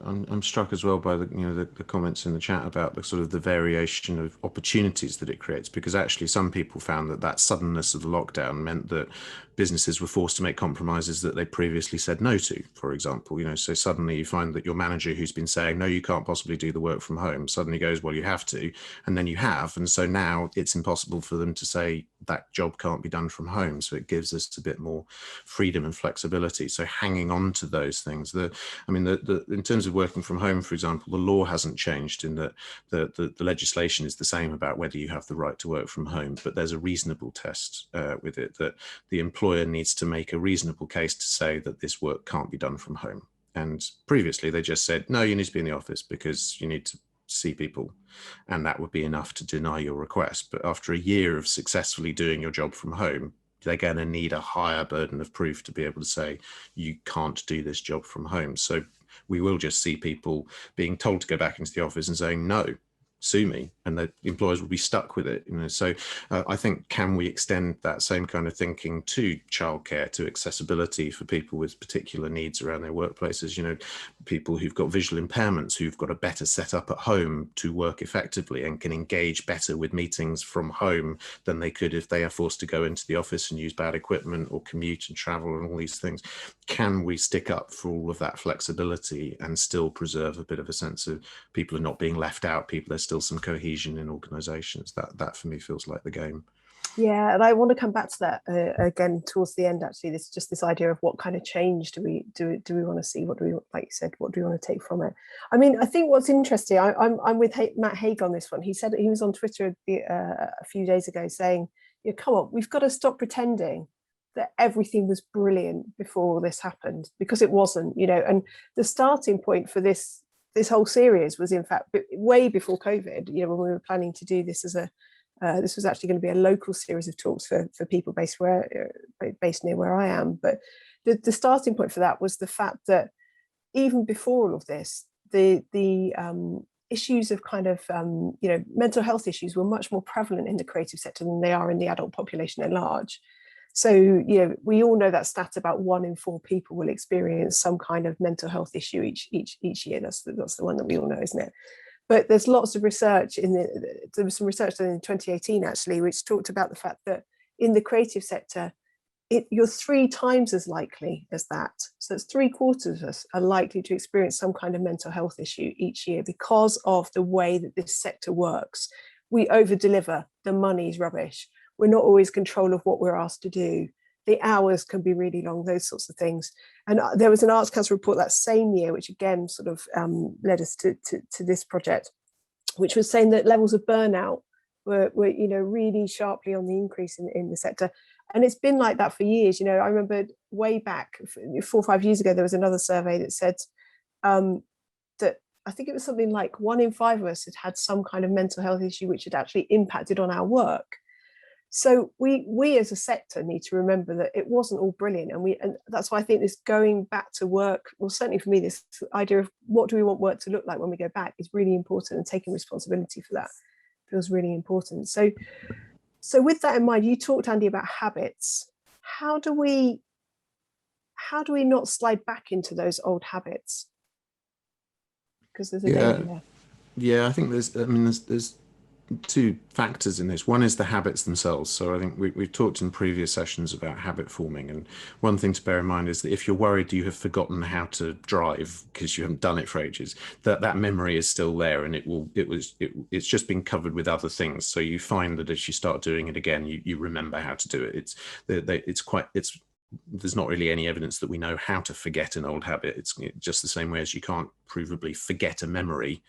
I'm struck as well by the comments in the chat about the sort of the variation of opportunities that it creates, because actually some people found that suddenness of the lockdown meant that businesses were forced to make compromises that they previously said no to. For example, you know, so suddenly you find that your manager, who's been saying no, you can't possibly do the work from home, suddenly goes, well, you have to, and then you have, and so now it's impossible for them to say that job can't be done from home. So it gives us a bit more freedom and flexibility. So hanging on to those things, in terms of working from home, for example, the law hasn't changed in that the legislation is the same about whether you have the right to work from home, but there's a reasonable test with it, that the employer needs to make a reasonable case to say that this work can't be done from home. And previously they just said, no, you need to be in the office because you need to see people, and that would be enough to deny your request. But after a year of successfully doing your job from home, they're going to need a higher burden of proof to be able to say you can't do this job from home. So we will just see people being told to go back into the office and saying, no, sue me, and the employers will be stuck with it. You know, so I think, can we extend that same kind of thinking to childcare, to accessibility for people with particular needs around their workplaces? You know, people who've got visual impairments, who've got a better setup at home to work effectively and can engage better with meetings from home than they could if they are forced to go into the office and use bad equipment or commute and travel and all these things. Can we stick up for all of that flexibility and still preserve a bit of a sense of people are not being left out, there's still some cohesion in organizations? That for me feels like the game. Yeah, and I want to come back to that again towards the end. Actually, this idea of what kind of change do we want to see? What do we, like you said, what do we want to take from it? I mean, I think what's interesting, I'm with Matt Haig on this one. He said that he was on Twitter a few days ago saying, "You know, come on, we've got to stop pretending that everything was brilliant before all this happened, because it wasn't." You know, and the starting point for this whole series was, in fact, way before COVID. You know, when we were planning to do this this was actually going to be a local series of talks for people based near where I am. But the starting point for that was the fact that even before all of this, the issues of kind of mental health issues were much more prevalent in the creative sector than they are in the adult population at large. So, you know, we all know that stat about 1 in 4 people will experience some kind of mental health issue each year. That's the one that we all know, isn't it? But there's lots of research there was some research done in 2018 actually, which talked about the fact that in the creative sector, you're 3 times as likely as that. So it's 3/4 of us are likely to experience some kind of mental health issue each year because of the way that this sector works. We over deliver. The money's rubbish. We're not always in control of what we're asked to do. The hours can be really long, those sorts of things. And there was an Arts Council report that same year, which again sort of led us to this project, which was saying that levels of burnout were really sharply on the increase in the sector. And it's been like that for years. You know, I remember way back 4 or 5 years ago, there was another survey that said that I think it was something like 1 in 5 of us had had some kind of mental health issue which had actually impacted on our work. So we as a sector need to remember that it wasn't all brilliant, and that's why I think this going back to work, well, certainly for me, this idea of what do we want work to look like when we go back is really important, and taking responsibility for that feels really important. So with that in mind, you talked, Andy, about habits. How do we not slide back into those old habits? Because there's a danger there. Yeah, I think there's two factors in this. One is the habits themselves. So I think we've talked in previous sessions about habit forming, and one thing to bear in mind is that if you're worried you have forgotten how to drive because you haven't done it for ages, that memory is still there, and it's just been covered with other things. So you find that as you start doing it again, you remember how to do it. There's not really any evidence that we know how to forget an old habit. It's just the same way as you can't provably forget a memory,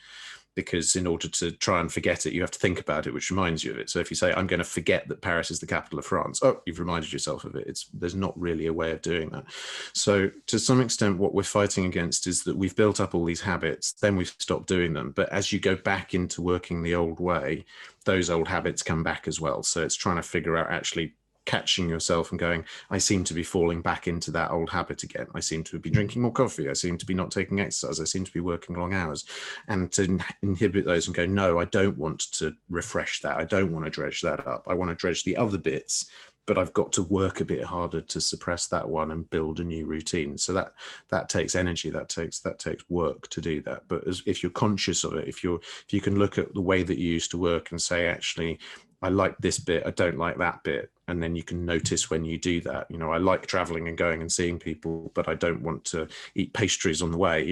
because in order to try and forget it, you have to think about it, which reminds you of it. So if you say, I'm going to forget that Paris is the capital of France, oh, you've reminded yourself of it. There's not really a way of doing that. So to some extent, what we're fighting against is that we've built up all these habits, then we've stopped doing them. But as you go back into working the old way, those old habits come back as well. So it's trying to figure out actually catching yourself and going, I seem to be falling back into that old habit again. I seem to be drinking more coffee. I seem to be not taking exercise. I seem to be working long hours. And to inhibit those and go, no, I don't want to refresh that. I don't want to dredge that up. I want to dredge the other bits, but I've got to work a bit harder to suppress that one and build a new routine. So that takes energy, that takes work to do that. But if you're conscious of it, if you can look at the way that you used to work and say, actually, I like this bit, I don't like that bit. And then you can notice when you do that, I like traveling and going and seeing people, but I don't want to eat pastries on the way.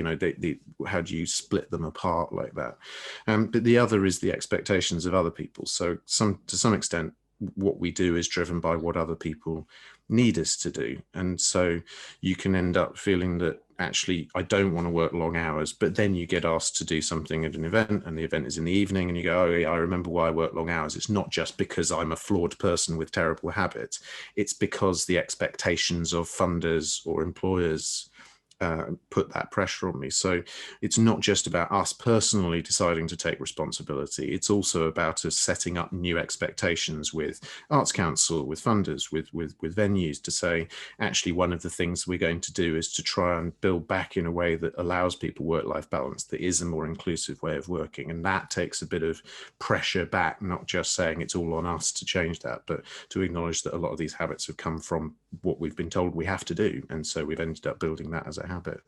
How do you split them apart like that? But the other is the expectations of other people. So to some extent, what we do is driven by what other people need us to do. And so you can end up feeling that actually I don't want to work long hours, but then you get asked to do something at an event and the event is in the evening and you go, oh yeah, I remember why I work long hours. It's not just because I'm a flawed person with terrible habits. It's because the expectations of funders or employers put that pressure on me. So it's not just about us personally deciding to take responsibility. It's also about us setting up new expectations with Arts Council, with funders, with venues to say, actually, one of the things we're going to do is to try and build back in a way that allows people work-life balance, that is a more inclusive way of working. And that takes a bit of pressure back, not just saying it's all on us to change that, but to acknowledge that a lot of these habits have come from what we've been told we have to do. And so we've ended up building that as a habit.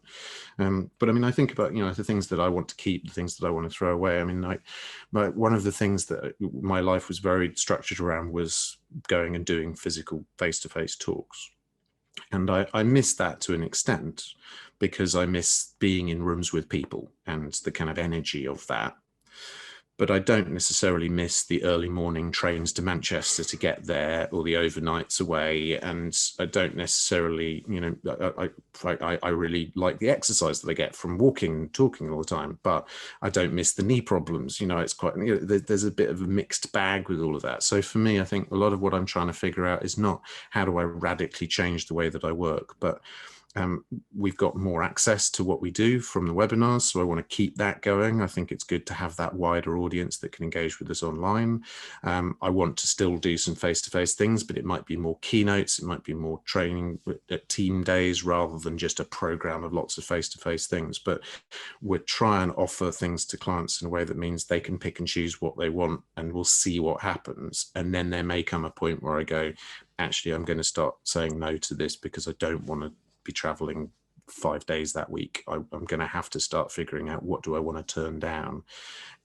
But I mean, I think about, the things that I want to keep, the things that I want to throw away. I mean, one of the things that my life was very structured around was going and doing physical face-to-face talks. And I miss that to an extent because I miss being in rooms with people and the kind of energy of that. But I don't necessarily miss the early morning trains to Manchester to get there, or the overnights away. And I don't necessarily, I really like the exercise that I get from walking and talking all the time, but I don't miss the knee problems. It's quite, there's a bit of a mixed bag with all of that. So for me, I think a lot of what I'm trying to figure out is not how do I radically change the way that I work, but we've got more access to what we do from the webinars, so I want to keep that going. I think it's good to have that wider audience that can engage with us online. I want to still do some face-to-face things, but it might be more keynotes, it might be more training at team days rather than just a program of lots of face-to-face things. But we're trying to offer things to clients in a way that means they can pick and choose what they want, and we'll see what happens. And then there may come a point where I go, actually, I'm going to start saying no to this because I don't want to be traveling 5 days that week. I'm going to have to start figuring out what do I want to turn down.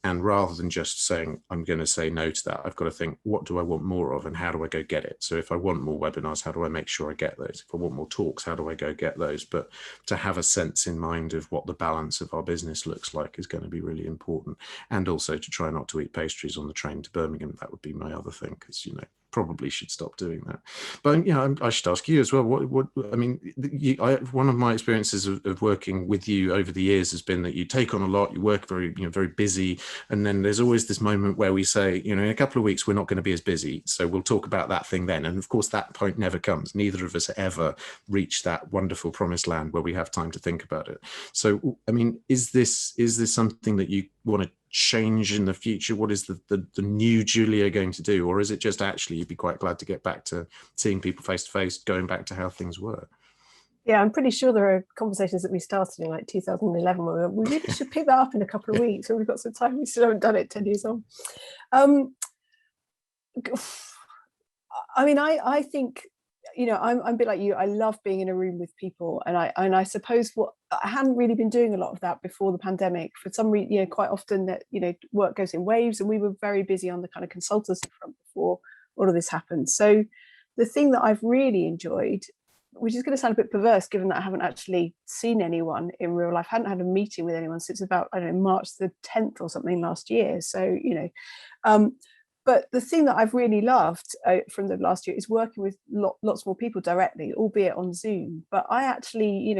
And rather than just saying, I'm going to say no to that, I've got to think, what do I want more of and how do I go get it? So if I want more webinars, how do I make sure I get those? If I want more talks, how do I go get those? But to have a sense in mind of what the balance of our business looks like is going to be really important. And also to try not to eat pastries on the train to Birmingham. That would be my other thing, because, probably should stop doing that. But I should ask you as well. What I mean, one of my experiences of working with you over the years has been that you take on a lot, you work very very busy, and then there's always this moment where we say, in a couple of weeks we're not going to be as busy, so we'll talk about that thing then. And of course that point never comes. Neither of us ever reach that wonderful promised land where we have time to think about it. So I mean, is this something that you want to change in the future? What is the new Julia going to do? Or is it just actually you'd be quite glad to get back to seeing people face to face, going back to how things were? Yeah, I'm pretty sure there are conversations that we started in like 2011 where we really should pick that up in a couple of weeks, and we've got some time. We still haven't done it 10 years on. I mean, I think, I'm a bit like you. I love being in a room with people, and I suppose I hadn't really been doing a lot of that before the pandemic. For some reason, quite often that work goes in waves, and we were very busy on the kind of consultancy front before all of this happened. So the thing that I've really enjoyed, which is going to sound a bit perverse given that I haven't actually seen anyone in real life, hadn't had a meeting with anyone since about, I don't know, March the 10th or something last year. So, but the thing that I've really loved from the last year is working with lots more people directly, albeit on Zoom. But I actually,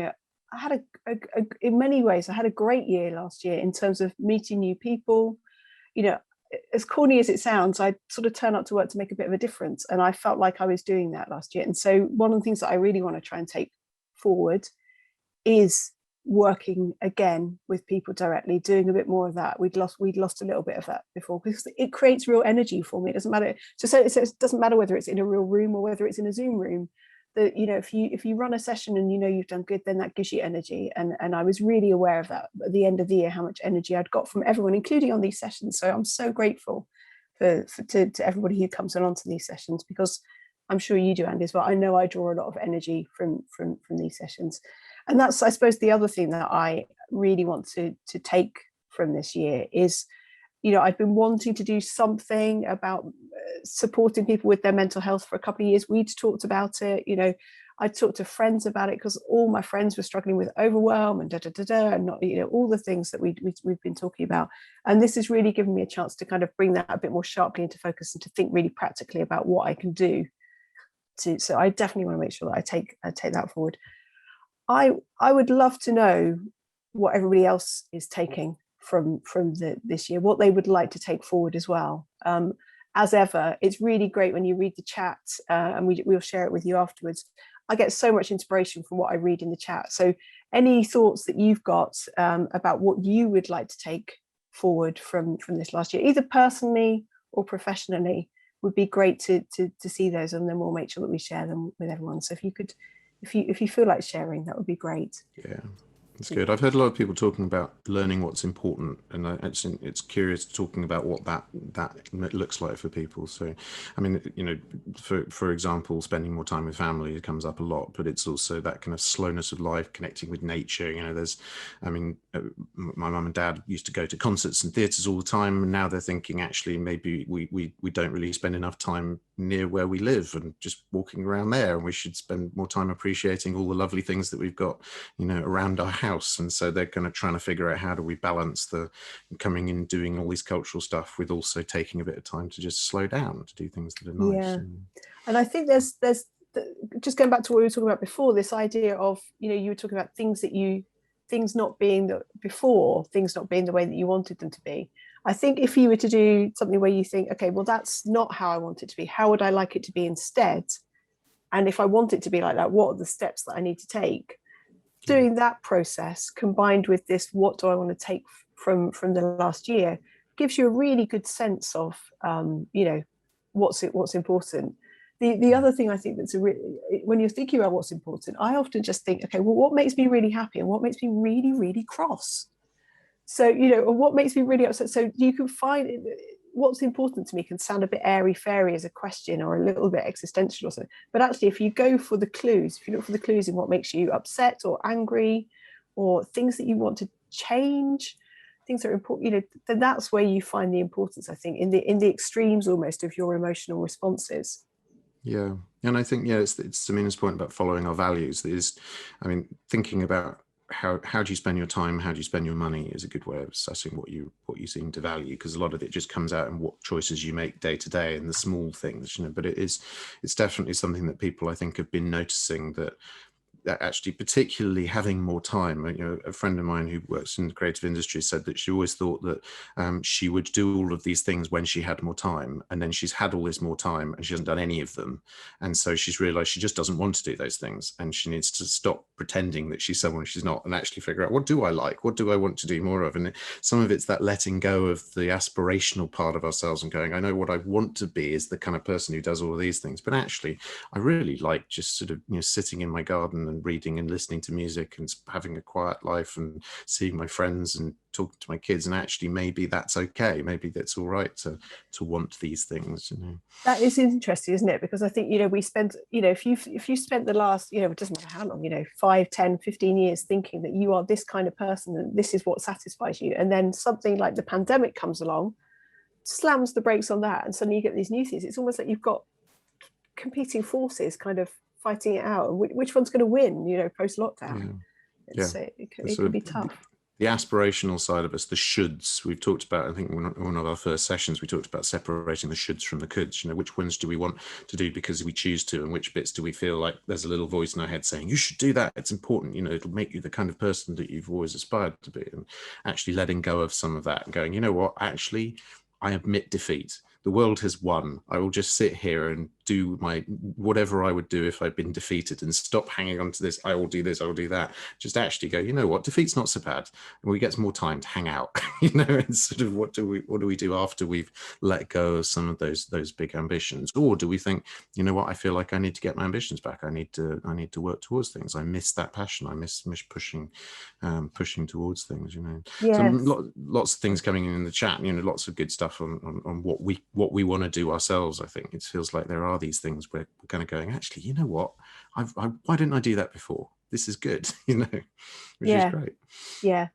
I had in many ways, I had a great year last year in terms of meeting new people. As corny as it sounds, I sort of turn up to work to make a bit of a difference. And I felt like I was doing that last year. And so one of the things that I really want to try and take forward is working again with people directly, doing a bit more of that. We'd lost a little bit of that before, because it creates real energy for me. It doesn't matter. So it doesn't matter whether it's in a real room or whether it's in a Zoom room. That if you run a session and you've done good, then that gives you energy. And I was really aware of that at the end of the year, how much energy I'd got from everyone, including on these sessions. So I'm so grateful to everybody who comes along to these sessions, because I'm sure you do, Andy, as well. I know I draw a lot of energy from these sessions. And that's, I suppose, the other thing that I really want to take from this year is, I've been wanting to do something about supporting people with their mental health for a couple of years. We'd talked about it, I talked to friends about it, because all my friends were struggling with overwhelm and and not, all the things that we've been talking about. And this has really given me a chance to kind of bring that a bit more sharply into focus and to think really practically about what I can do. So I definitely want to make sure that I take that forward. I would love to know what everybody else is taking from this year, what they would like to take forward as well. As ever, it's really great when you read the chat, and we'll share it with you afterwards. I get so much inspiration from what I read in the chat. So any thoughts that you've got about what you would like to take forward from this last year, either personally or professionally, would be great to see those, and then we'll make sure that we share them with everyone. So if you feel like sharing, that would be great. Yeah. That's good. I've heard a lot of people talking about learning what's important, and it's curious talking about what that looks like for people. So, I mean, for example, spending more time with family comes up a lot, but it's also that kind of slowness of life, connecting with nature. My mum and dad used to go to concerts and theatres all the time, and now they're thinking actually maybe we don't really spend enough time near where we live and just walking around there, and we should spend more time appreciating all the lovely things that we've got, around our house. And so they're kind of trying to figure out, how do we balance the coming in doing all these cultural stuff with also taking a bit of time to just slow down, to do things that are nice. Yeah. And I think there's just going back to what we were talking about before, this idea of, you were talking about things not being the way that you wanted them to be. I think if you were to do something where you think, okay, well, that's not how I want it to be, how would I like it to be instead? And if I want it to be like that, what are the steps that I need to take? Doing that process combined with this, what do I want to take from the last year, gives you a really good sense of, what's important. The other thing I think when you're thinking about what's important, I often just think, okay, well, what makes me really happy and what makes me really, really cross? So, or what makes me really upset? So you can find what's important to me can sound a bit airy-fairy as a question or a little bit existential or something. But actually, if you go for the clues, if you look for the clues in what makes you upset or angry, or things that you want to change, things that are important, then that's where you find the importance, I think, in the extremes almost of your emotional responses. Yeah. And I think, it's Samina's point about following our values is, thinking about how do you spend your time, how do you spend your money is a good way of assessing what you seem to value, because a lot of it just comes out in what choices you make day to day and the small things, but it's definitely something that people, I think, have been noticing, that actually, particularly having more time. A friend of mine who works in the creative industry said that she always thought that she would do all of these things when she had more time, and then she's had all this more time and she hasn't done any of them, and so she's realized she just doesn't want to do those things, and she needs to stop pretending that she's someone she's not, and actually figure out, what do I like, what do I want to do more of? And some of it's that letting go of the aspirational part of ourselves and going, I know what I want to be is the kind of person who does all of these things, but actually I really like just sort of sitting in my garden and reading and listening to music and having a quiet life and seeing my friends and talking to my kids, and actually maybe that's okay, maybe that's all right to want these things. That is interesting, isn't it? Because I think we spend, if you spent the last, it doesn't matter how long, 5, 10, 15 years thinking that you are this kind of person and this is what satisfies you, and then something like the pandemic comes along, slams the brakes on that, and suddenly you get these new things. It's almost like you've got competing forces kind of fighting it out. Which one's going to win, post lockdown? It can be tough. The aspirational side of us, the shoulds, we've talked about, I think one of our first sessions, we talked about separating the shoulds from the coulds. Which ones do we want to do because we choose to, and which bits do we feel like there's a little voice in our head saying, you should do that, it's important, it'll make you the kind of person that you've always aspired to be. And actually letting go of some of that and going, what, actually, I admit defeat. The world has won. I will just sit here and do whatever I would do if I'd been defeated, and stop hanging on to this. I will do this, I will do that. Just actually go, what, defeat's not so bad. And we get some more time to hang out, and sort of what do we do after we've let go of some of those big ambitions? Or do we think, what, I feel like I need to get my ambitions back. I need to work towards things. I miss that passion. I miss pushing towards things, Yes. So lots of things coming in the chat, lots of good stuff on what we want to do ourselves. I think it feels like there are these things where we're kind of going, actually, what, why didn't I do that before? This is good, which is great. Yeah.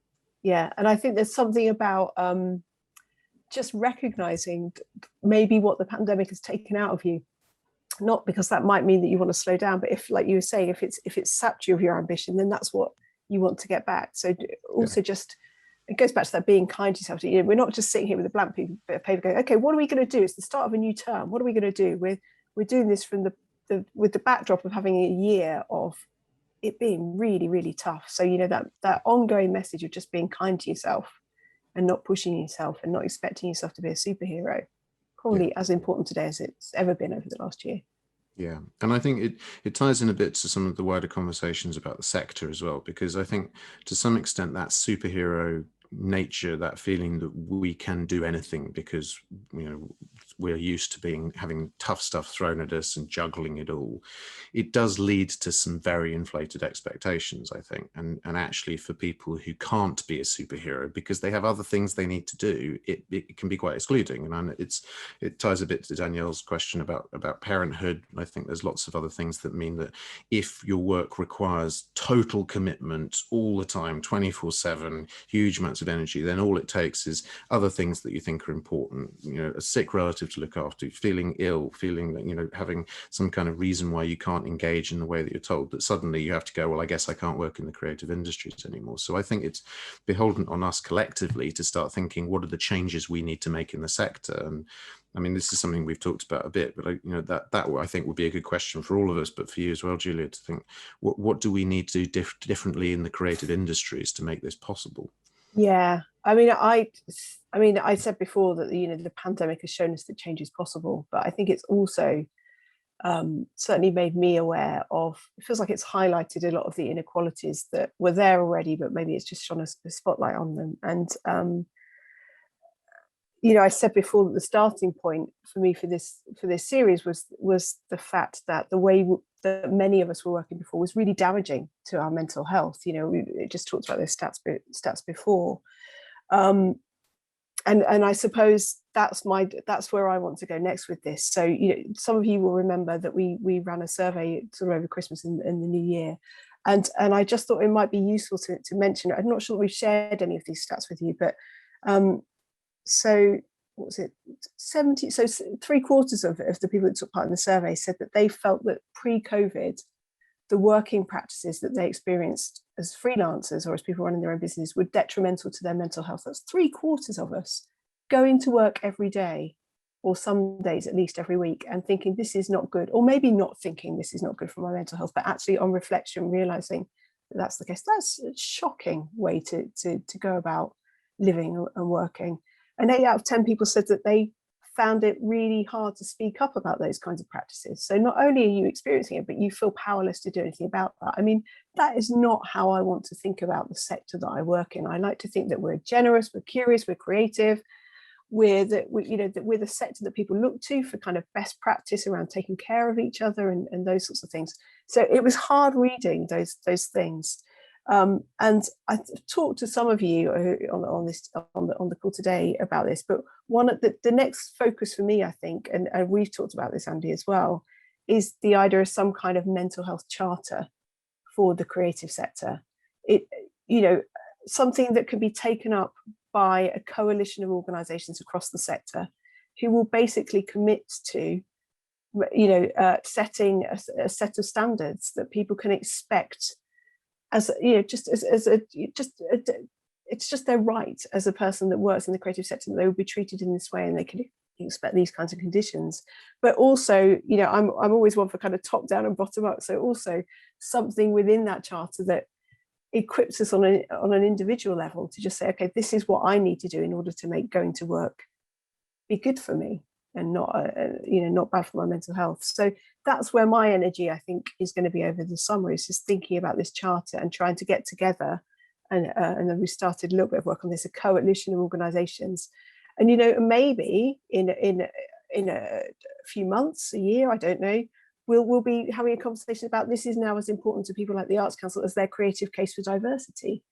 And I think there's something about just recognizing maybe what the pandemic has taken out of you, not because that might mean that you want to slow down, but if, like you were saying, if it's sapped you of your ambition, then that's what you want to get back. So also just, it goes back to that being kind to yourself. We're not just sitting here with a blank bit of paper going, okay, what are we going to do? It's the start of a new term. What are we going to do? We're doing this from with the backdrop of having a year of it being really, really tough. So, that ongoing message of just being kind to yourself and not pushing yourself and not expecting yourself to be a superhero, probably as important today as it's ever been over the last year. Yeah, and I think it ties in a bit to some of the wider conversations about the sector as well, because I think to some extent that superhero nature, that feeling that we can do anything because we're used to having tough stuff thrown at us and juggling it all, it does lead to some very inflated expectations, I think, and actually for people who can't be a superhero because they have other things they need to do, it can be quite excluding. And it ties a bit to Danielle's question about parenthood. I think there's lots of other things that mean that if your work requires total commitment all the time, 24/7, huge amounts of energy, then all it takes is other things that you think are important, a sick relative to look after, feeling ill, feeling that having some kind of reason why you can't engage in the way that you're told, that suddenly you have to go, well, I guess I can't work in the creative industries anymore. So I think it's beholden on us collectively to start thinking, what are the changes we need to make in the sector? And I mean, this is something we've talked about a bit, but that I think would be a good question for all of us, but for you as well, Julia, to think, what do we need to do differently in the creative industries to make this possible? Yeah, I mean, I said before that the pandemic has shown us that change is possible, but I think it's also certainly made me aware of. It feels like it's highlighted a lot of the inequalities that were there already, but maybe it's just shone a spotlight on them. And I said before that the starting point for me for this series was the fact that the way that many of us were working before was really damaging to our mental health. We just talked about those stats before, and I suppose that's where I want to go next with this. So some of you will remember that we ran a survey sort of over Christmas and the New Year, and I just thought it might be useful to mention. I'm not sure that we've shared any of these stats with you, but so what was it, 70, so 3/4 of the people that took part in the survey said that they felt that pre-COVID the working practices that they experienced as freelancers or as people running their own business were detrimental to their mental health. That's 3/4 of us going to work every day, or some days at least every week, and thinking this is not good, or maybe not thinking this is not good for my mental health, but actually on reflection realizing that that's the case. That's a shocking way to go about living and working. And 8 out of 10 people said that they found it really hard to speak up about those kinds of practices. So not only are you experiencing it, but you feel powerless to do anything about that. I mean, that is not how I want to think about the sector that I work in. I like to think that we're generous, we're curious, we're creative, we're the sector that people look to for kind of best practice around taking care of each other and those sorts of things. So it was hard reading those things. And I talked to some of you on the call today about this, but one of the next focus for me, I think, and we've talked about this, Andy, as well, is the idea of some kind of mental health charter for the creative sector. Something that can be taken up by a coalition of organisations across the sector who will basically commit to setting a set of standards that people can expect as it's just their right as a person that works in the creative sector that they will be treated in this way and they can expect these kinds of conditions. But also, I'm always one for kind of top down and bottom up. So also something within that charter that equips us on an individual level to just say, okay, this is what I need to do in order to make going to work be good for me and not bad for my mental health. So that's where my energy, I think, is going to be over the summer, is just thinking about this charter and trying to get together. And then we started a little bit of work on this, a coalition of organisations. And maybe in a few months, a year, I don't know, we'll be having a conversation about this is now as important to people like the Arts Council as their creative case for diversity.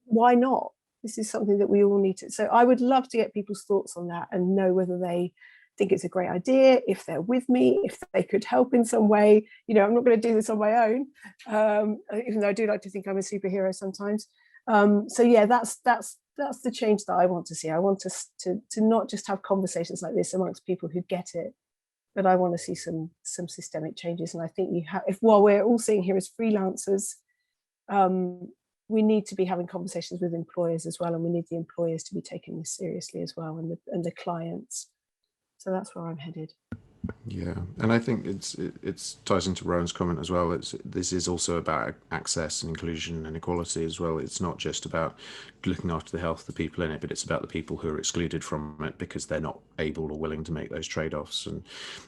Why not? This is something that we all need to. So I would love to get people's thoughts on that and know whether they think it's a great idea, if they're with me, if they could help in some way. I'm not going to do this on my own, even though I do like to think I'm a superhero sometimes. So yeah, that's the change that I want to see. I want us to not just have conversations like this amongst people who get it, but I want to see some systemic changes. And I think while we're all sitting here as freelancers, we need to be having conversations with employers as well, and we need the employers to be taking this seriously as well, and the clients. So that's where I'm headed. Yeah, and I think it ties into Rowan's comment as well. This is also about access and inclusion and equality as well. It's not just about looking after the health of the people in it, but it's about the people who are excluded from it because they're not able or willing to make those trade-offs. And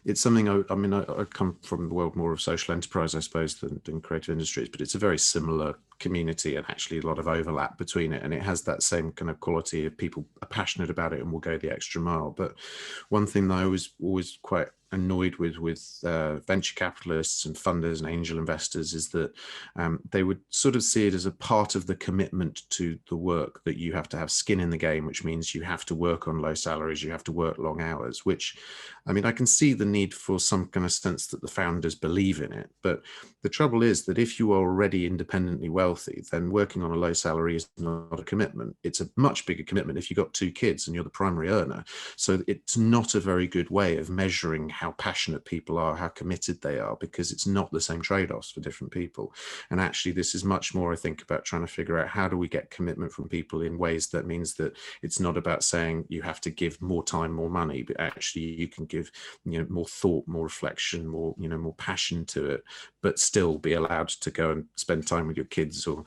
it's something, I come from the world more of social enterprise, I suppose, than creative industries, but it's a very similar community and actually a lot of overlap between it. And it has that same kind of quality of people are passionate about it and will go the extra mile. But one thing that I was always quite annoyed with venture capitalists and funders and angel investors is that they would sort of see it as a part of the commitment to the work that you have to have skin in the game, which means you have to work on low salaries, you have to work long hours, which, I mean, I can see the need for some kind of sense that the founders believe in it. But the trouble is that if you are already independently wealthy, then working on a low salary is not a commitment. It's a much bigger commitment if you've got 2 kids and you're the primary earner. So it's not a very good way of measuring how passionate people are, how committed they are, because it's not the same trade-offs for different people. And actually, this is much more, I think, about trying to figure out how do we get commitment from people in ways that means that it's not about saying you have to give more time, more money, but actually you can give, more thought, more reflection, more passion to it, but still be allowed to go and spend time with your kids, or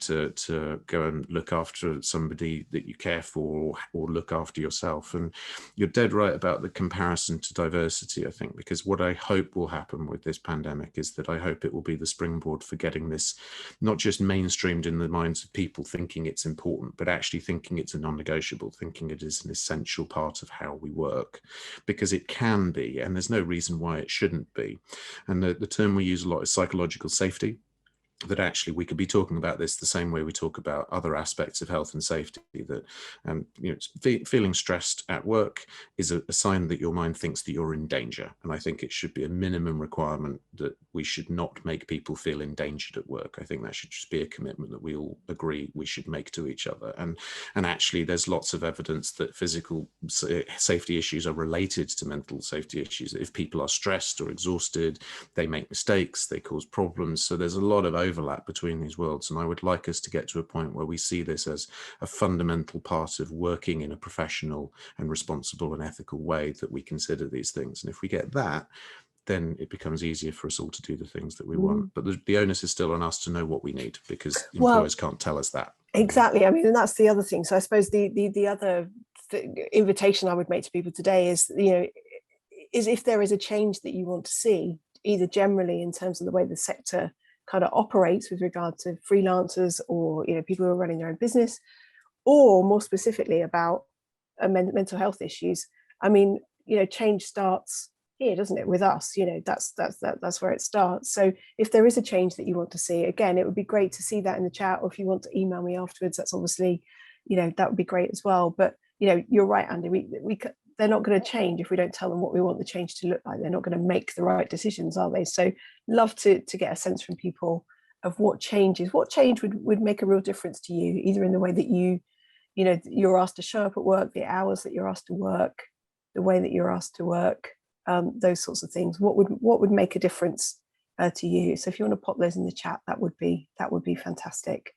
to go and look after somebody that you care for, or look after yourself. And you're dead right about the comparison to diversity, I think, because what I hope will happen with this pandemic is that I hope it will be the springboard for getting this not just mainstreamed in the minds of people thinking it's important, but actually thinking it's a non-negotiable, thinking it is an essential part of how we work, because it can be, and there's no reason why it shouldn't be. And the term we use a lot is psychological safety. that actually we could be talking about this the same way we talk about other aspects of health and safety, that feeling stressed at work is a sign that your mind thinks that you're in danger. And I think it should be a minimum requirement that we should not make people feel endangered at work. I think that should just be a commitment that we all agree we should make to each other. And actually there's lots of evidence that physical safety issues are related to mental safety issues. If people are stressed or exhausted, they make mistakes, they cause problems. So there's a lot of overlap between these worlds, and I would like us to get to a point where we see this as a fundamental part of working in a professional and responsible and ethical way, that we consider these things. And if we get that, then it becomes easier for us all to do the things that we want. But the onus is still on us to know what we need, because employers can't tell us that. Exactly. I mean, and that's the other thing. So I suppose the other invitation I would make to people today is, is if there is a change that you want to see, either generally in terms of the way the sector kind of operates with regard to freelancers, or people who are running their own business, or more specifically about mental health issues. I mean, change starts here, doesn't it, with us? That's where it starts. So if there is a change that you want to see, again, it would be great to see that in the chat, or if you want to email me afterwards, that's obviously, that would be great as well. But you're right, Andy, they're not going to change if we don't tell them what we want the change to look like. They're not going to make the right decisions, are they? So love to get a sense from people of what change would make a real difference to you, either in the way that you're asked to show up at work, the hours that you're asked to work, the way that you're asked to work, those sorts of things. What would make a difference to you? So if you want to pop those in the chat, that would be fantastic.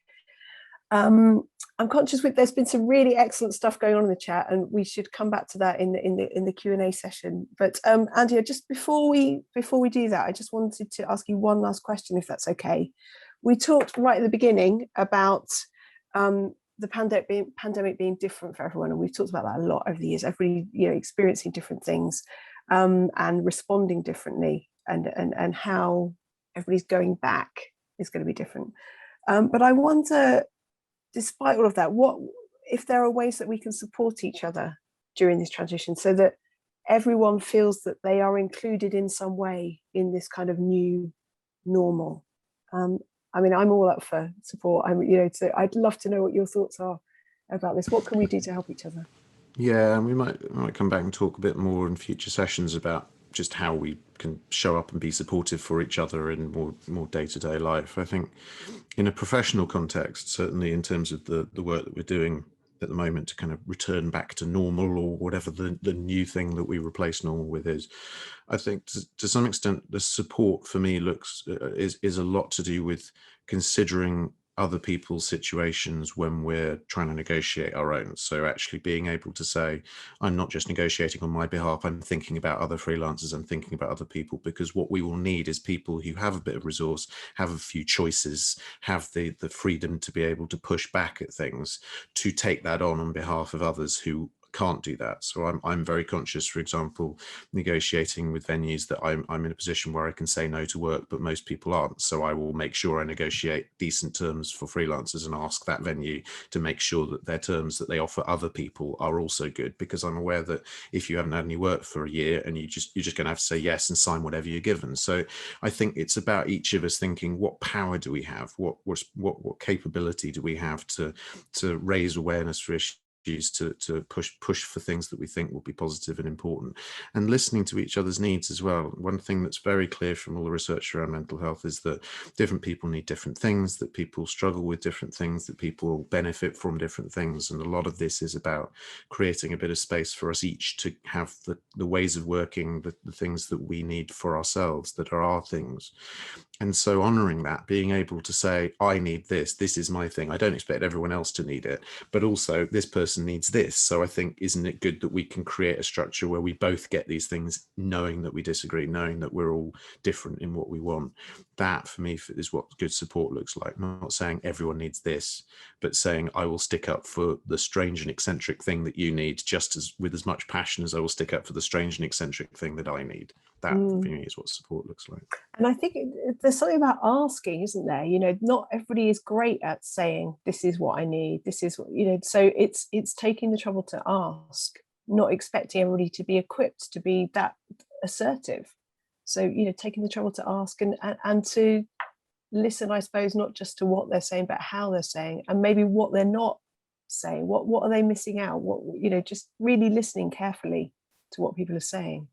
I'm conscious there's been some really excellent stuff going on in the chat, and we should come back to that in the Q&A session. But Andy, just before we do that, I just wanted to ask you one last question, if that's okay. We talked right at the beginning about the pandemic being different for everyone, and we've talked about that a lot over the years. Everybody, experiencing different things and responding differently, and how everybody's going back is going to be different. But I wonder, despite all of that, what if there are ways that we can support each other during this transition, so that everyone feels that they are included in some way in this kind of new normal? I mean, I'm all up for support. So I'd love to know what your thoughts are about this. What can we do to help each other? Yeah, and we might come back and talk a bit more in future sessions about just how we can show up and be supportive for each other in more day-to-day life. I think in a professional context, certainly in terms of the work that we're doing at the moment to kind of return back to normal, or whatever the new thing that we replace normal with is, I think to some extent the support for me is a lot to do with considering other people's situations when we're trying to negotiate our own. So actually being able to say, I'm not just negotiating on my behalf, I'm thinking about other freelancers, I'm thinking about other people, because what we will need is people who have a bit of resource, have a few choices, have the freedom to be able to push back at things, to take that on behalf of others who can't do that. So I'm very conscious, for example, negotiating with venues, that I'm in a position where I can say no to work, but most people aren't. So I will make sure I negotiate decent terms for freelancers and ask that venue to make sure that their terms that they offer other people are also good, because I'm aware that if you haven't had any work for a year, and you're just going to have to say yes and sign whatever you're given. So I think it's about each of us thinking, what power do we have? What capability do we have to raise awareness for issues, to push for things that we think will be positive and important, and listening to each other's needs as well. One thing that's very clear from all the research around mental health is that different people need different things, that people struggle with different things, that people benefit from different things. And a lot of this is about creating a bit of space for us each to have the ways of working, the things that we need for ourselves, that are our things. And so honoring that, being able to say, I need this is my thing, I don't expect everyone else to need it, but also this person needs this. So I think, isn't it good that we can create a structure where we both get these things, knowing that we disagree, knowing that we're all different in what we want? That for me is what good support looks like. Not saying everyone needs this, but saying, I will stick up for the strange and eccentric thing that you need, just as with as much passion as I will stick up for the strange and eccentric thing that I need. That for me is what support looks like. And I think there's something about asking, isn't there? Not everybody is great at saying, this is what I need, this is what, so it's taking the trouble to ask, not expecting everybody to be equipped to be that assertive. So, taking the trouble to ask and to listen, I suppose, not just to what they're saying, but how they're saying, and maybe what they're not saying. What are they missing out? What, just really listening carefully to what people are saying.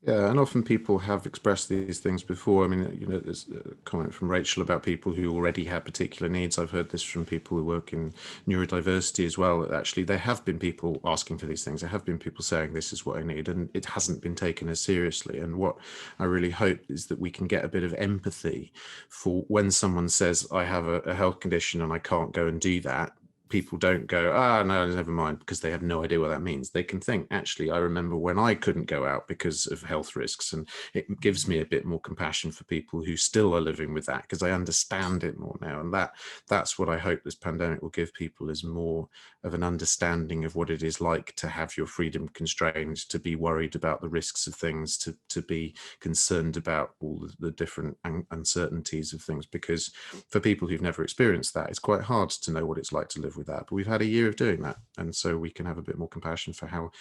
Yeah, and often people have expressed these things before. I mean, there's a comment from Rachel about people who already have particular needs. I've heard this from people who work in neurodiversity as well. Actually, there have been people asking for these things. There have been people saying, this is what I need, and it hasn't been taken as seriously. And what I really hope is that we can get a bit of empathy for when someone says, I have a health condition and I can't go and do that. People don't go, no, never mind, because they have no idea what that means. They can think, actually, I remember when I couldn't go out because of health risks, and it gives me a bit more compassion for people who still are living with that, because I understand it more now. And that's what I hope this pandemic will give people, is more of an understanding of what it is like to have your freedom constrained, to be worried about the risks of things, to be concerned about all the different uncertainties of things. Because for people who've never experienced that, it's quite hard to know what it's like to live with that, but we've had a year of doing that, and so we can have a bit more compassion for how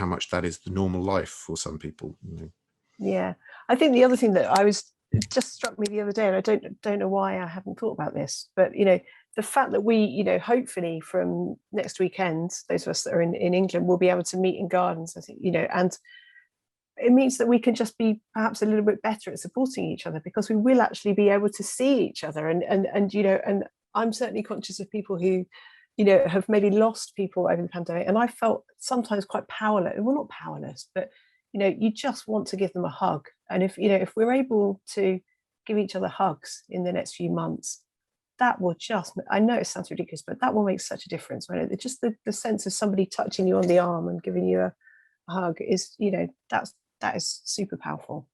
much that is the normal life for some people. Yeah, I think the other thing that it just struck me the other day, and I don't know why I haven't thought about this, but the fact that we, hopefully from next weekend, those of us that are in England will be able to meet in gardens, I think, and it means that we can just be perhaps a little bit better at supporting each other, because we will actually be able to see each other, and I'm certainly conscious of people who have maybe lost people over the pandemic, and I felt sometimes quite powerless. Well, not powerless, but you just want to give them a hug. And if we're able to give each other hugs in the next few months, that will just, I know it sounds ridiculous, but that will make such a difference. When it's just the sense of somebody touching you on the arm and giving you a hug is, that is super powerful.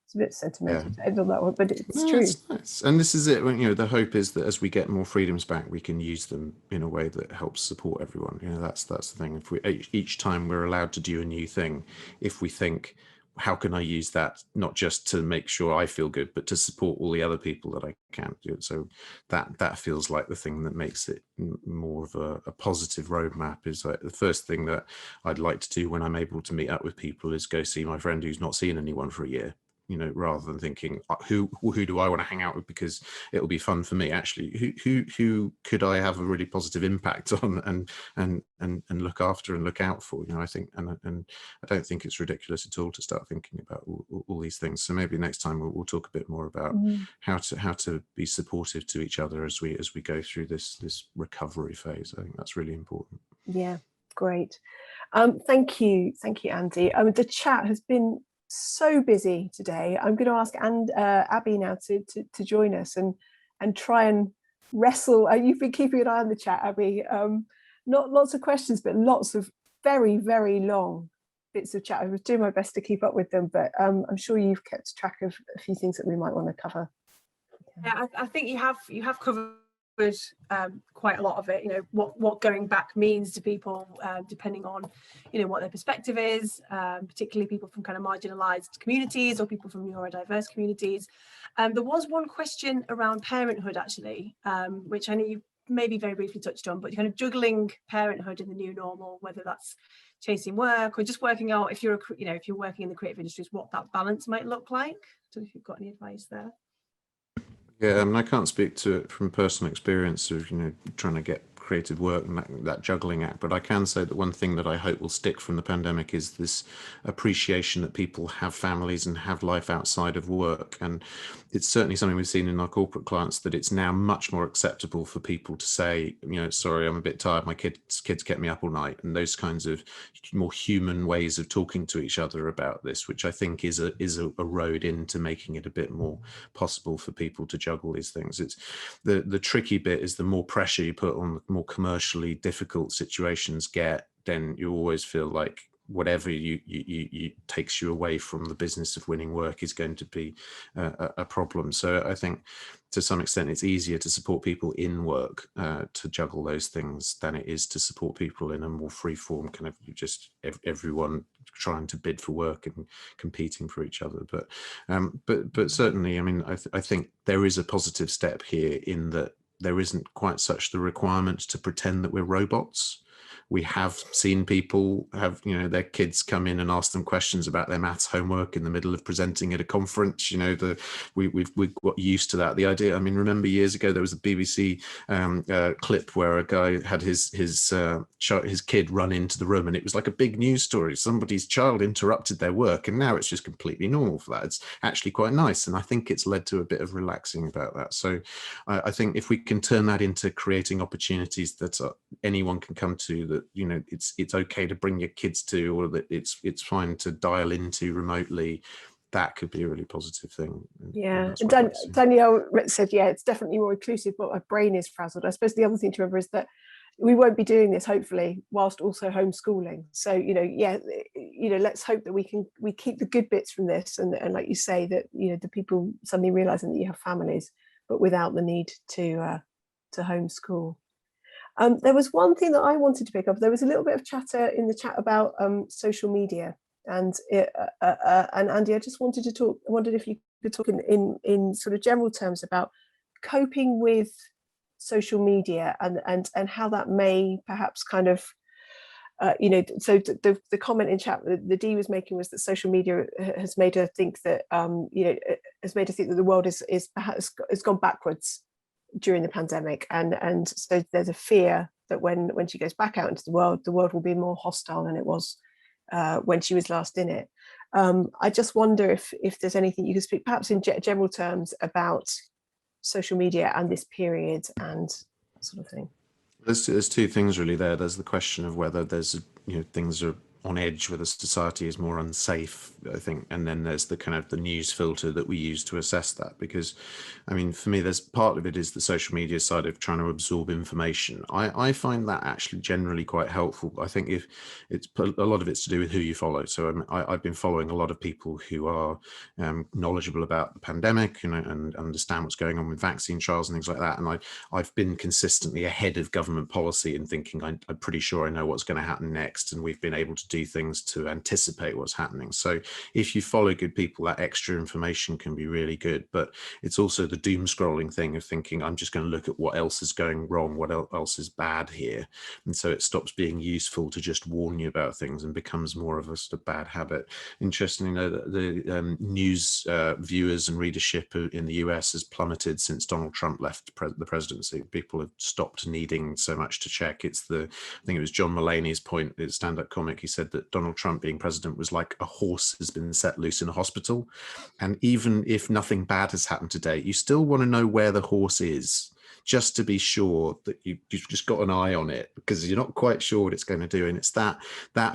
It's a bit sentimental to end on that one, but it's true. It's nice. And this is it. The hope is that as we get more freedoms back, we can use them in a way that helps support everyone. That's the thing. If we each time we're allowed to do a new thing, if we think, how can I use that not just to make sure I feel good, but to support all the other people that I can do it. So that feels like the thing that makes it more of a positive roadmap. Is like the first thing that I'd like to do when I'm able to meet up with people is go see my friend who's not seen anyone for a year. Rather than thinking who do I want to hang out with because it'll be fun for me. Actually, who could I have a really positive impact on and look after and look out for? I think and I don't think it's ridiculous at all to start thinking about all these things. So maybe next time we'll talk a bit more about how to be supportive to each other as we go through this recovery phase. I think that's really important. Yeah, great. Thank you, Andy. The chat has been so busy today. I'm going to ask Abby now to join us and try and wrestle. You've been keeping an eye on the chat, Abby. Not lots of questions, but lots of very, very long bits of chat. I was doing my best to keep up with them, but I'm sure you've kept track of a few things that we might want to cover. Yeah, I think you have covered quite a lot of it. What going back means to people, depending on what their perspective is, particularly people from kind of marginalized communities or people from neurodiverse communities. There was one question around parenthood actually, which I know you maybe very briefly touched on, but kind of juggling parenthood in the new normal, whether that's chasing work or just working out if you're working in the creative industries, what that balance might look like. So if you've got any advice there. Yeah, I can't speak to it from personal experience of trying to get creative work and that juggling act, but I can say that one thing that I hope will stick from the pandemic is this appreciation that people have families and have life outside of work. And it's certainly something we've seen in our corporate clients, that it's now much more acceptable for people to say, sorry, I'm a bit tired, my kids kept me up all night, and those kinds of more human ways of talking to each other about this, which I think is a road into making it a bit more possible for people to juggle these things. It's the tricky bit is the more pressure you put on, the more commercially difficult situations get, then you always feel like whatever you takes you away from the business of winning work is going to be a problem. So I think to some extent it's easier to support people in work to juggle those things than it is to support people in a more free form kind of just everyone trying to bid for work and competing for each other. But certainly, I mean, I think there is a positive step here in that there isn't quite such the requirement to pretend that we're robots. We have seen people have, you know, their kids come in and ask them questions about their maths homework in the middle of presenting at a conference. You know, we've got used to that. The idea, I mean, remember years ago there was a BBC clip where a guy had his kid run into the room, and it was like a big news story. Somebody's child interrupted their work, and now it's just completely normal for that. It's actually quite nice, and I think it's led to a bit of relaxing about that. So I think if we can turn that into creating opportunities that anyone can come to, that, you know, it's okay to bring your kids to, or that it's fine to dial into remotely, that could be a really positive thing. Yeah, and Danielle said, yeah, it's definitely more inclusive, but my brain is frazzled. I suppose the other thing to remember is that we won't be doing this, hopefully, whilst also homeschooling. So, you know, yeah, you know, let's hope that we keep the good bits from this, and like you say, that, you know, the people suddenly realizing that you have families, but without the need to homeschool. There was one thing that I wanted to pick up. There was a little bit of chatter in the chat about social media, and Andy, I just wanted to talk. I wondered if you could talk in sort of general terms about coping with social media and how that may perhaps kind of you know, so the comment in chat that the D was making was that social media has made her think that you know, has made her think that the world is perhaps has gone backwards during the pandemic, and so there's a fear that when she goes back out into the world will be more hostile than it was when she was last in it. I just wonder if there's anything you could speak perhaps in general terms about social media and this period and that sort of thing. There's two things really there. There's the question of whether there's, you know, things are on edge, whether society is more unsafe, I think, and then there's the kind of the news filter that we use to assess that. Because, I mean, for me, there's part of it is the social media side of trying to absorb information. I find that actually generally quite helpful. I think if it's a lot of it's to do with who you follow. So I've been following a lot of people who are knowledgeable about the pandemic, you know, and understand what's going on with vaccine trials and things like that. And I've been consistently ahead of government policy and thinking I'm pretty sure I know what's going to happen next, and we've been able to do things to anticipate what's happening. So if you follow good people, that extra information can be really good. But it's also the doom scrolling thing of thinking I'm just going to look at what else is going wrong, what else is bad here, and so it stops being useful to just warn you about things and becomes more of a sort of bad habit. Interestingly, the news viewers and readership in the US has plummeted since Donald Trump left the presidency. People have stopped needing so much to check. It's I think it was John Mulaney's point, the stand-up comic. He said that Donald Trump being president was like a horse has been set loose in a hospital, and even if nothing bad has happened today, you still want to know where the horse is, just to be sure that you've just got an eye on it, because you're not quite sure what it's going to do. And it's that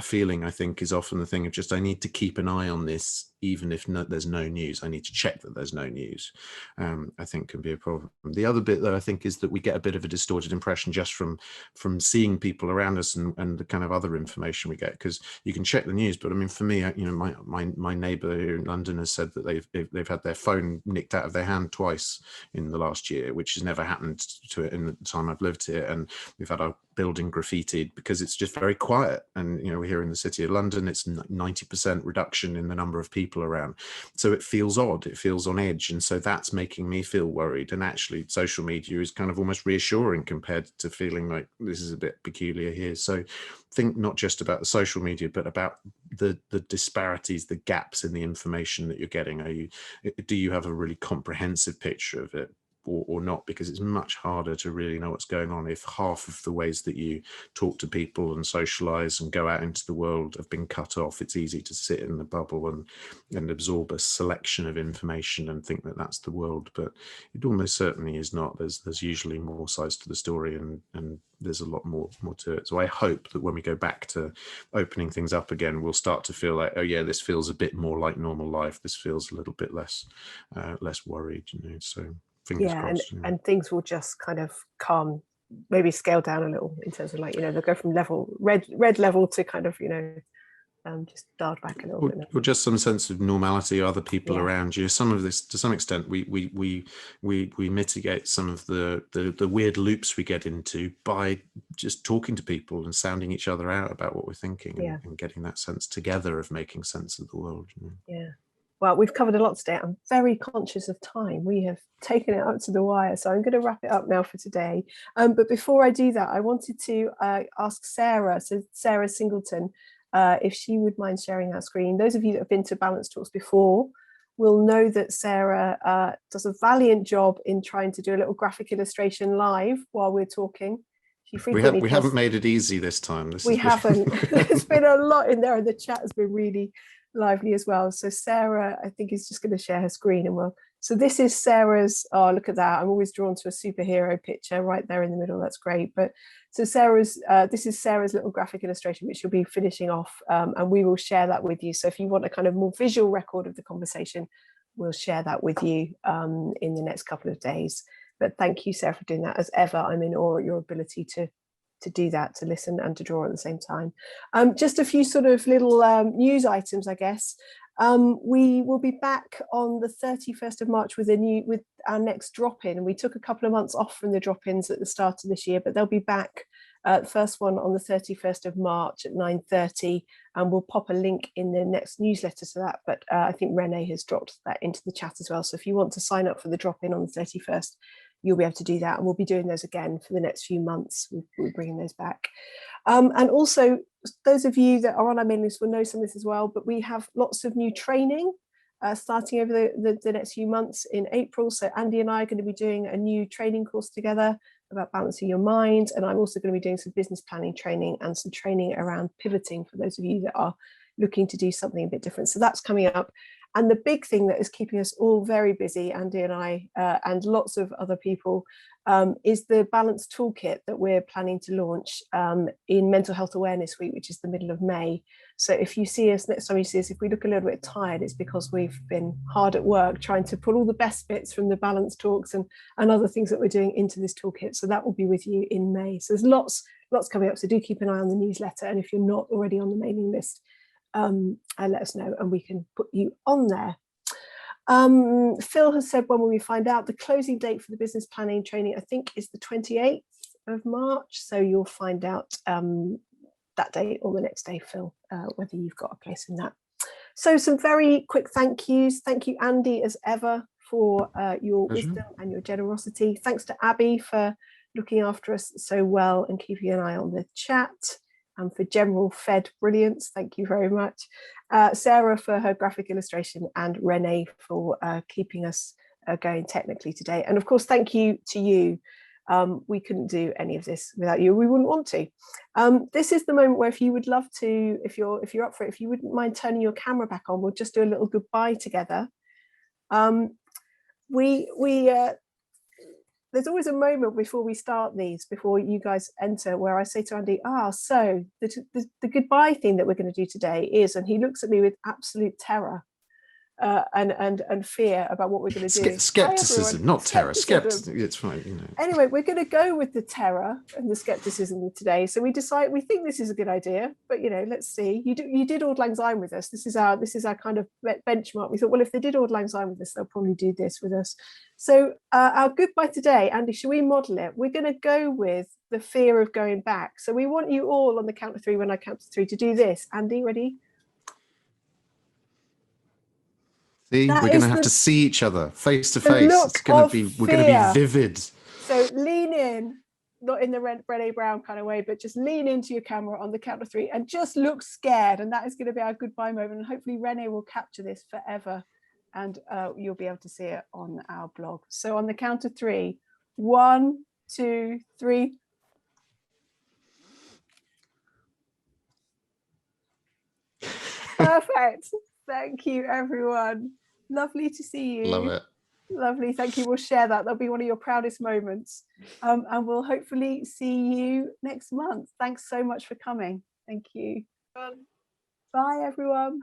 feeling, I think, is often the thing of just, I need to keep an eye on this, even if there's no news. I need to check that there's no news. I think can be a problem. The other bit, though, I think, is that we get a bit of a distorted impression just from seeing people around us and the kind of other information we get, because you can check the news, but I mean, for me, you know, my neighbour here in London has said that they've had their phone nicked out of their hand twice in the last year, which has never happened to it in the time I've lived here. And we've had our building graffitied because it's just very quiet. And, you know, we're here in the city of London, it's 90% reduction in the number of people around. So it feels odd, it feels on edge. And so that's making me feel worried. And actually social media is kind of almost reassuring compared to feeling like this is a bit peculiar here. So think not just about the social media, but about the disparities, the gaps in the information that you're getting. Do you have a really comprehensive picture of it? Or not, because it's much harder to really know what's going on if half of the ways that you talk to people and socialize and go out into the world have been cut off. It's easy to sit in the bubble and absorb a selection of information and think that that's the world, but it almost certainly is not. There's usually more sides to the story, and there's a lot more to it. So I hope that when we go back to opening things up again, we'll start to feel like, oh yeah, this feels a bit more like normal life. This feels a little bit less worried, you know. So yeah, and things will just kind of calm, maybe scale down a little in terms of, like, you know, they'll go from red level to kind of, you know, just dialed back a little bit. Or just some sense of normality, other people around you. Some of this, to some extent, we mitigate some of the weird loops we get into by just talking to people and sounding each other out about what we're thinking, and getting that sense together of making sense of the world. You know? Yeah. Well, we've covered a lot today. I'm very conscious of time. We have taken it up to the wire, so I'm going to wrap it up now for today. But before I do that, I wanted to ask Sarah, so Sarah Singleton, if she would mind sharing her screen. Those of you that have been to Balanced Talks before will know that Sarah does a valiant job in trying to do a little graphic illustration live while we're talking. She frequently we haven't made it easy this time. We haven't. There's been a lot in there, and the chat has been really lively as well. So Sarah, I think, is just going to share her screen, and so this is Sarah's. Oh, look at that! I'm always drawn to a superhero picture right there in the middle. That's great. But so Sarah's, this is Sarah's little graphic illustration, which she'll be finishing off, and we will share that with you. So if you want a kind of more visual record of the conversation, we'll share that with you in the next couple of days. But thank you, Sarah, for doing that. As ever, I'm in awe at your ability to do that, to listen and to draw at the same time. Just a few sort of little news items, I guess. We will be back on the 31st of March with our next drop-in. And we took a couple of months off from the drop-ins at the start of this year, but they'll be back. The first one on the 31st of March at 9:30, and we'll pop a link in the next newsletter to that. But I think Renee has dropped that into the chat as well. So if you want to sign up for the drop-in on the 31st, you'll be able to do that, and we'll be doing those again for the next few months. We're bringing those back. And also, those of you that are on our mailing list will know some of this as well, but we have lots of new training starting over the next few months in April. So Andy and I are going to be doing a new training course together about balancing your mind, and I'm also going to be doing some business planning training and some training around pivoting for those of you that are looking to do something a bit different. So that's coming up. And the big thing that is keeping us all very busy, Andy and I, and lots of other people, is the Balanced Toolkit that we're planning to launch in Mental Health Awareness Week, which is the middle of May. So if you see us, next time you see us, if we look a little bit tired, it's because we've been hard at work trying to put all the best bits from the Balanced Talks and other things that we're doing into this toolkit. So that will be with you in May. So there's lots coming up. So do keep an eye on the newsletter. And if you're not already on the mailing list, let us know and we can put you on there. Phil has said, when will we find out? The closing date for the business planning training, I think, is the 28th of March. So you'll find out that day or the next day, Phil, whether you've got a place in that. So some very quick thank yous. Thank you, Andy, as ever, for your wisdom and your generosity. Thanks to Abby for looking after us so well and keeping an eye on the chat. And for general Fed brilliance, thank you very much. Sarah for her graphic illustration, and Renee for keeping us going technically today. And of course, thank you to you. We couldn't do any of this without you. We wouldn't want to. This is the moment where, if you would love to, if you're up for it, if you wouldn't mind turning your camera back on, we'll just do a little goodbye together. There's always a moment before we start these, before you guys enter, where I say to Andy, so the goodbye thing that we're going to do today is, and he looks at me with absolute terror and fear about what we're going to do. Skepticism, not terror. Skepticism. It's fine, you know. Anyway, we're going to go with the terror and the skepticism today. So we think this is a good idea, but let's see. You did Auld Lang Syne with us. This is our kind of benchmark. We thought, well, if they did Auld Lang Syne with us, they'll probably do this with us. So our goodbye today, Andy, shall we model it? We're going to go with the fear of going back. So we want you all on the count of three, when I count to three, to do this. Andy, ready? See, we're going to have to see each other face to face. We're going to be vivid. So lean in, not in the Brené Brown kind of way, but just lean into your camera on the count of three and just look scared. And that is going to be our goodbye moment. And hopefully Renee will capture this forever, and you'll be able to see it on our blog. So on the count of three, 1, 2, 3. Perfect. Thank you, everyone. Lovely to see you. Love it. Lovely. Thank you. We'll share that. That'll be one of your proudest moments. And we'll hopefully see you next month. Thanks so much for coming. Thank you. Bye, everyone.